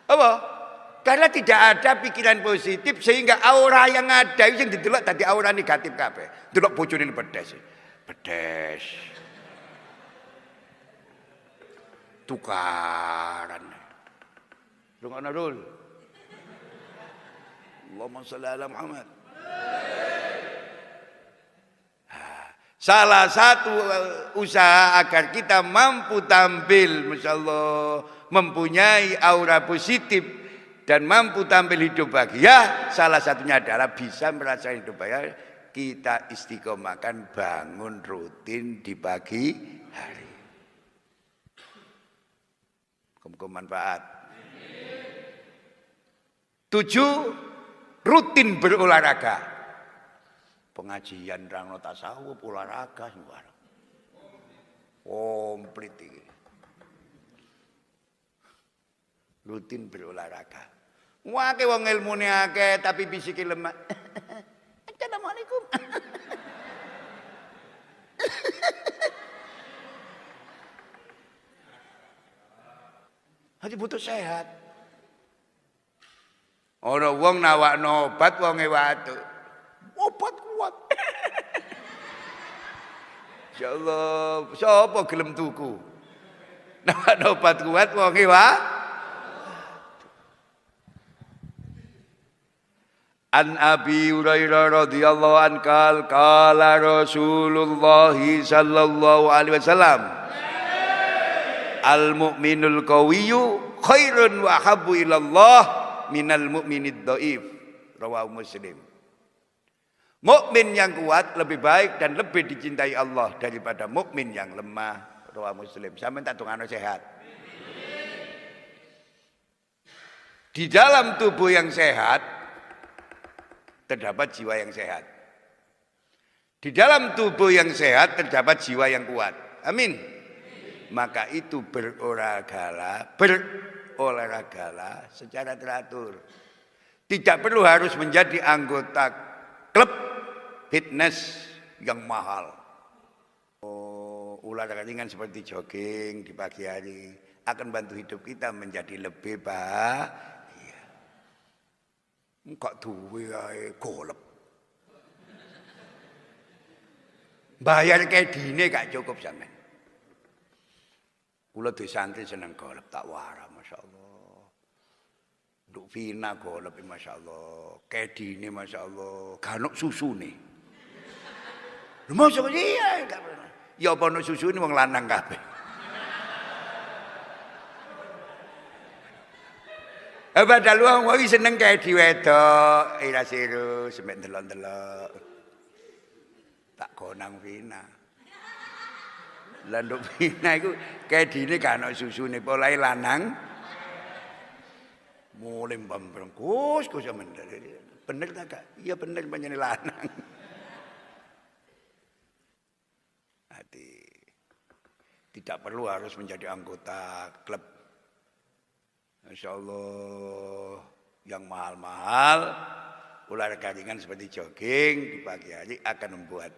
Apa? Karena tidak ada pikiran positif sehingga aura yang ada itu yang didelok tadi aura negatif kabeh. Delok bojone pedes. Pedes. Tukaran. Lunga Narul. Allahumma shalli ala Muhammad. Salah satu usaha agar kita mampu tampil, Masya Allah, mempunyai aura positif dan mampu tampil hidup bahagia, salah satunya adalah bisa merasakan hidup bahagia. Kita istiqomahkan bangun rutin di pagi hari. Muka-muka manfaat. 7. Rutin berolahraga. Pengajian rangno tasawuf olahraga sembarang. Komplit iki. Rutin berolahraga. Wake wong ilmune akeh tapi fisike lemah. Assalamualaikum. Hati butuh sehat. Ora wong nawakno obat wonge watu. Obat kuat. Insyaallah, sapa gelem tuku? Nawakno obat kuat wonge An Abi Hurairah radhiyallahu anhu qala Rasulullah sallallahu alaihi wasallam Al mu'minul qawiyyu khairun wa habbu ilallah minal mu'minid dhaif. Rawahu Muslim. Mukmin yang kuat lebih baik dan lebih dicintai Allah daripada mukmin yang lemah. Rawahu Muslim. Sampeyan tak tungano sehat. Di dalam tubuh yang sehat terdapat jiwa yang sehat. Di dalam tubuh yang sehat terdapat jiwa yang kuat. Amin. Maka itu berolahragalah secara teratur. Tidak perlu harus menjadi anggota klub fitness yang mahal. Olahraga ringan seperti jogging di pagi hari akan bantu hidup kita menjadi lebih bahagia. Enggak duwe ae golep. Bayar kayak dine gak cukup sampean. Kula di santri seneng golep tak wara masyaallah. Nduk Vina golep masyaallah. Kedine masyaallah, ganuk susune. Lha mosok iya gak pernah. Ya apa ono susune wong lanang kabeh. Padahal wong iki seneng kedi wedok, ira siru semek delok-delok. Tak gonang Vina. Lah nduk Vina iku kedine gak ono susune, polahe lanang. Mulai mbambreng Gus bener tak Kak? Iya bener panjenengan lanang. Hati. Tidak perlu harus menjadi anggota klub. Insyaallah yang mahal-mahal olahraga ringan seperti jogging di pagi hari akan membuat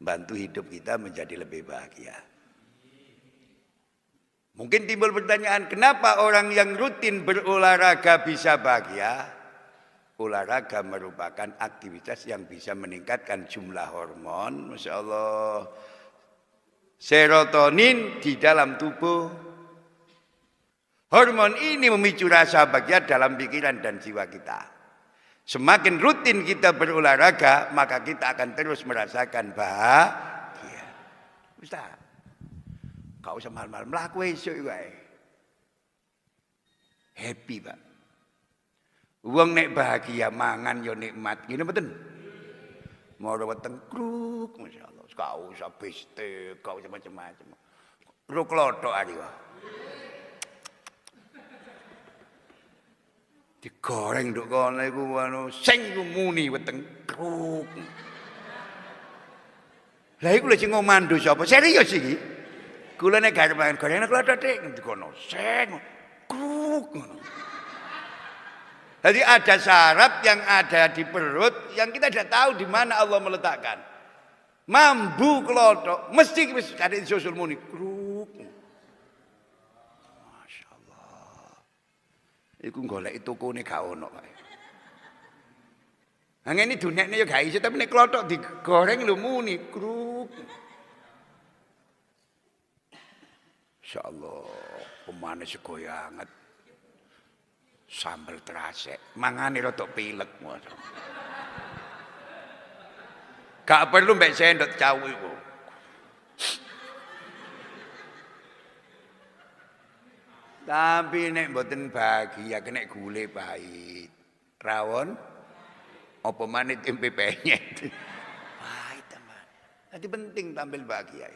bantu hidup kita menjadi lebih bahagia. Mungkin timbul pertanyaan, kenapa orang yang rutin berolahraga bisa bahagia? Olahraga merupakan aktivitas yang bisa meningkatkan jumlah hormon, Masya Allah, serotonin di dalam tubuh. Hormon ini memicu rasa bahagia dalam pikiran dan jiwa kita. Semakin rutin kita berolahraga, maka kita akan terus merasakan bahagia. Ustaz, kau usah mal-mal mlaku esuk wae. Happy, Pak. Wong nek bahagia mangan yo nikmat. Ngene mboten? Moro weteng kruk, masyaallah. Kau usah beste, kau usah macam-macam. Ro klothok ari wae. Digoreng nduk kono iku anu sing iku muni weteng kruk. Lah iku lho sing ngomando sapa? Serius iki? Kula nek gak mangan goreng klothok dik kono sing kruk ngono. Jadi ada saraf yang ada di perut yang kita tidak tahu di mana Allah meletakkan. Mambu klothok mesti ada di susul muni kruk. Masya Allah. Iku golek tokone gak ono kae. Nah ngene dunekne ya gak iso tapi nek klothok digoreng lho muni kruk. Insyaallah pemane segoyanget. Sambel terasek, mangane rada pilek Mas. Gak perlu mbek sendok cawu iku. Tapi nek mboten bahagia nek gule pahit. Rawon apa maneh tempe penyet. Pahit teman. Jadi penting tampil bahagia.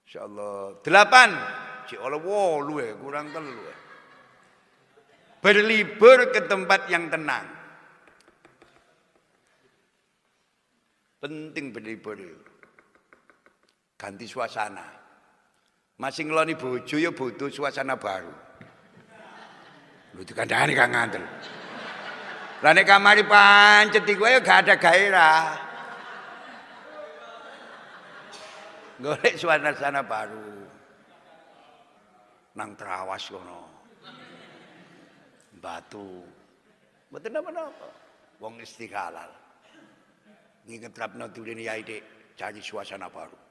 Insyaallah 8. Cik Allah 8 kurang 3. Berlibur ke tempat yang tenang. Penting berlibur. Ganti suasana. Masing ngeloni bojo ya butuh suasana baru. Lho dikandhani Kang ngantel. Lah nek kamari pancet iku ya gak ada gairah. Golek suasana baru. Nang Trawas kono. Batu. Mboten napa-napa. Wong istiqlal. Ngetrapno durene yai Dik, cari suasana baru.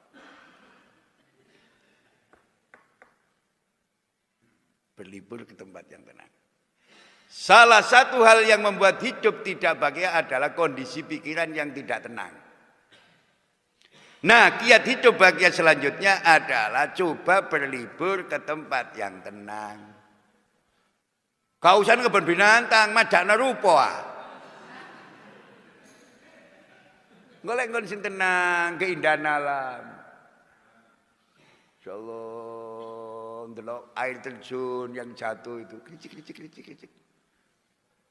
Berlibur ke tempat yang tenang. Salah satu hal yang membuat hidup tidak bahagia adalah kondisi pikiran yang tidak tenang. Nah, kiat hidup bahagia selanjutnya adalah coba berlibur ke tempat yang tenang. Kausan kebun binatang, majakna rupa. Golek nggon sing tenang, keindahan alam. Insyaallah ndelok air terjun yang jatuh itu kricik.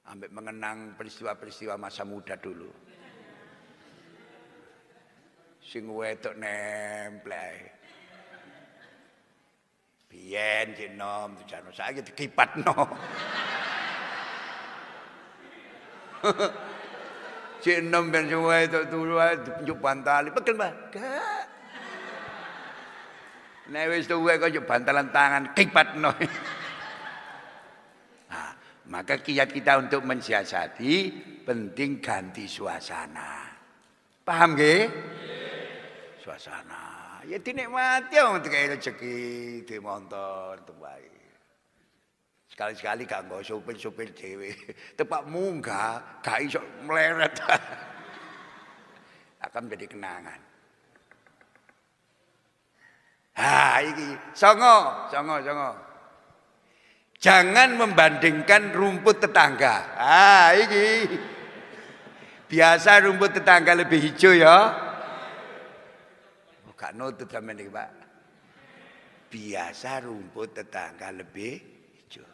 Ambek mengenang peristiwa-peristiwa masa muda dulu. Sing wedok nemplek. Biyen Cik Nom tujarno saiki dikipatno. Cik Nom ben sing wedok turu ae dipunjuk bantali, pegel Mbah. Gak. Nek wis tuwek kok bantalan tangan kipatno. Nah, maka kiat kita untuk mensiasati penting ganti suasana. Paham nggih? Suasana. Ya dinikmati wong dikai rezeki, di motor tuwae. Sekali-sekali gak nggo sopir-sopir dhewe. Tepak munggah gak iso mleret. Akan menjadi kenangan. Iki songo. Jangan membandingkan rumput tetangga. Iki. Biasa rumput tetangga lebih hijau ya. Gak nutut sampeyan iki, Pak. Biasa rumput tetangga lebih hijau.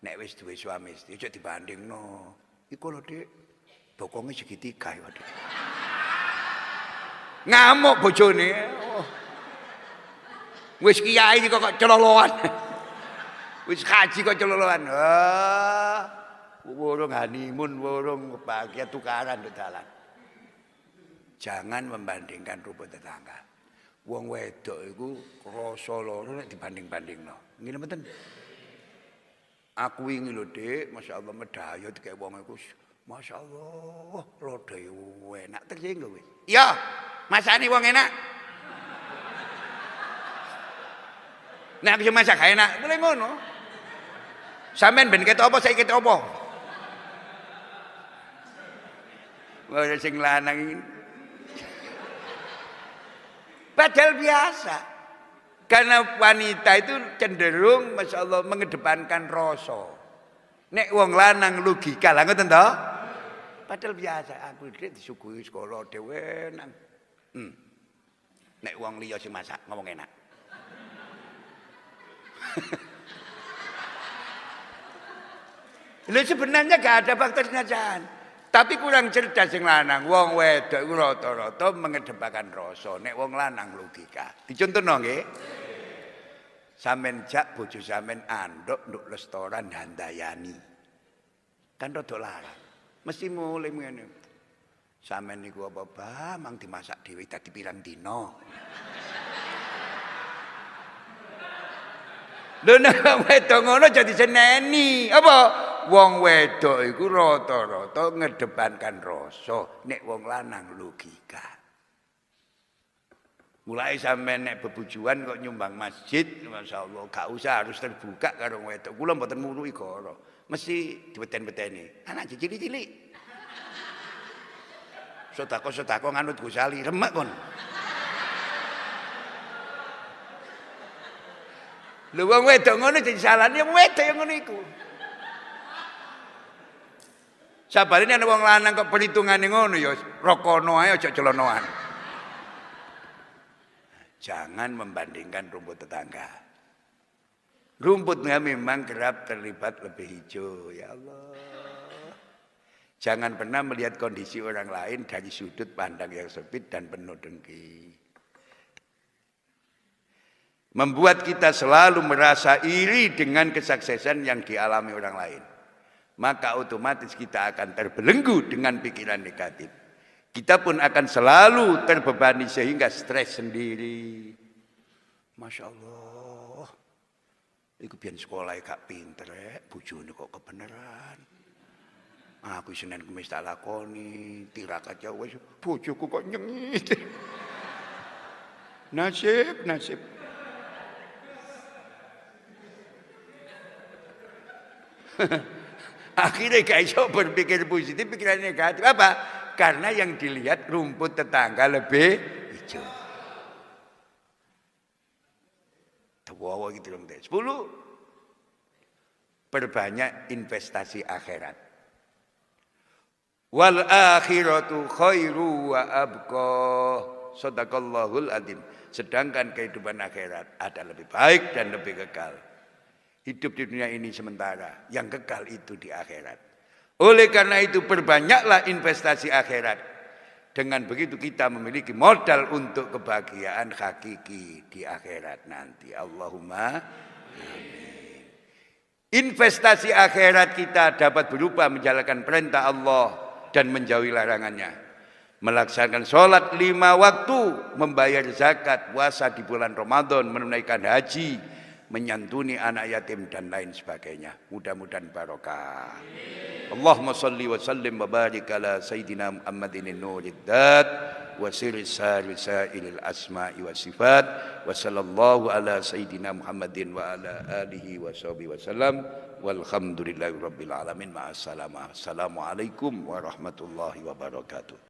Nek wis duwe suami istri aja dibandingno. Iku lho, Dik. Bokonge segitiga ya, Dik. Ngamuk bojone. Wis kiai iki kok celoloan. Wis kaji kok celoloan. Wurung honeymoon, wurung bahagia tukaran di dalan. Jangan membandingkan rumput tetangga. Wong wedok iku rasa loro nek dibanding-bandingno. Ngene mboten. Aku wingi lho, Dik, masyaallah medaya dikek wong iku. Masyaallah, rada enak tersinggo wis. Iya, masane wong enak. Nek aku masak gak enak, boleh ngono. Sampeyan ben ketok apa, saiki ketok apa? Wong sing lanang iki. Padahal biasa. Karena wanita itu cenderung masyaallah mengedepankan rasa. Nek wong lanang logika lah ngoten to? Padahal biasa aku iki disuguhi sekolah dhewe nang. Nek wong liya sing masak ngomong enak. Lha sebenarnya gak ada faktor sengaja. Tapi kurang cerdas sing lanang. Wong wedok iku rata-rata mengedepankan rasa. Nek wong lanang logika. Dicontohno nggih. Sampeyan jak bojo sampeyan anduk nduk restoran Handayani. Kan rada larang. Mesti mulai ngene. Sampeyan niku apa bah mang dimasak dhewe dadi pirang dina. Lho nek wong wedok ngono jadi seneni. Apa? Wong wedok iku rata-rata ngedepankan rasa, nek wong lanang logika. Mulai sampai nek bebujuan kok nyumbang masjid, masyaallah gak usah harus terbuka karo wong wedok. Kula mboten murui karo. Mesti dibeten-beteni. Anak cilik-cilik. Sedako nganut Gusali remek kon. Lho wong wedok ngono jadi salahane wong wedok yang ngono iku. Sabarine ana wong lanang kok perhitungane ngono ya rokono ae aja celonoan. Jangan membandingkan rumput tetangga. Rumputnya memang kerap terlibat lebih hijau, ya Allah. Jangan pernah melihat kondisi orang lain dari sudut pandang yang sempit dan penuh dengki. Membuat kita selalu merasa iri dengan kesuksesan yang dialami orang lain. Maka otomatis kita akan terbelenggu dengan pikiran negatif. Kita pun akan selalu terbebani sehingga stres sendiri. Masya Allah. Iku biyen sekolah gak pinter bojone kok kebenaran. Aku Senin Kamis tak lakoni, tirakat aja wis bojoku kok nyengit. Nasib. Akhirnya gak iso berpikir positif, pikiran negatif. Apa? Karena yang dilihat rumput tetangga lebih hijau. Tawa gitu dong. 10. Perbanyak investasi akhirat. Wal akhiratu khairu wa abqa. Shadaqallahul adzim. Sedangkan kehidupan akhirat ada lebih baik dan lebih kekal. Hidup di dunia ini sementara, yang kekal itu di akhirat. Oleh karena itu perbanyaklah investasi akhirat. Dengan begitu kita memiliki modal untuk kebahagiaan hakiki di akhirat nanti. Allahumma amin. Investasi akhirat kita dapat berupa menjalankan perintah Allah dan menjauhi larangannya. Melaksanakan sholat 5 waktu, membayar zakat, puasa di bulan Ramadan, menunaikan haji, menyantuni anak yatim dan lain sebagainya. Mudah-mudahan barokah. Allahumma salli wa sallim wa barik ala sayyidina Muhammadin nurid dat wa sirri sa'ilil asma'i wa sifat wa sallallahu ala sayyidina Muhammadin wa ala alihi wa sahbihi wa sallam walhamdulillahi rabbil alamin. Ma'assalamah. Assalamualaikum warahmatullahi wabarakatuh.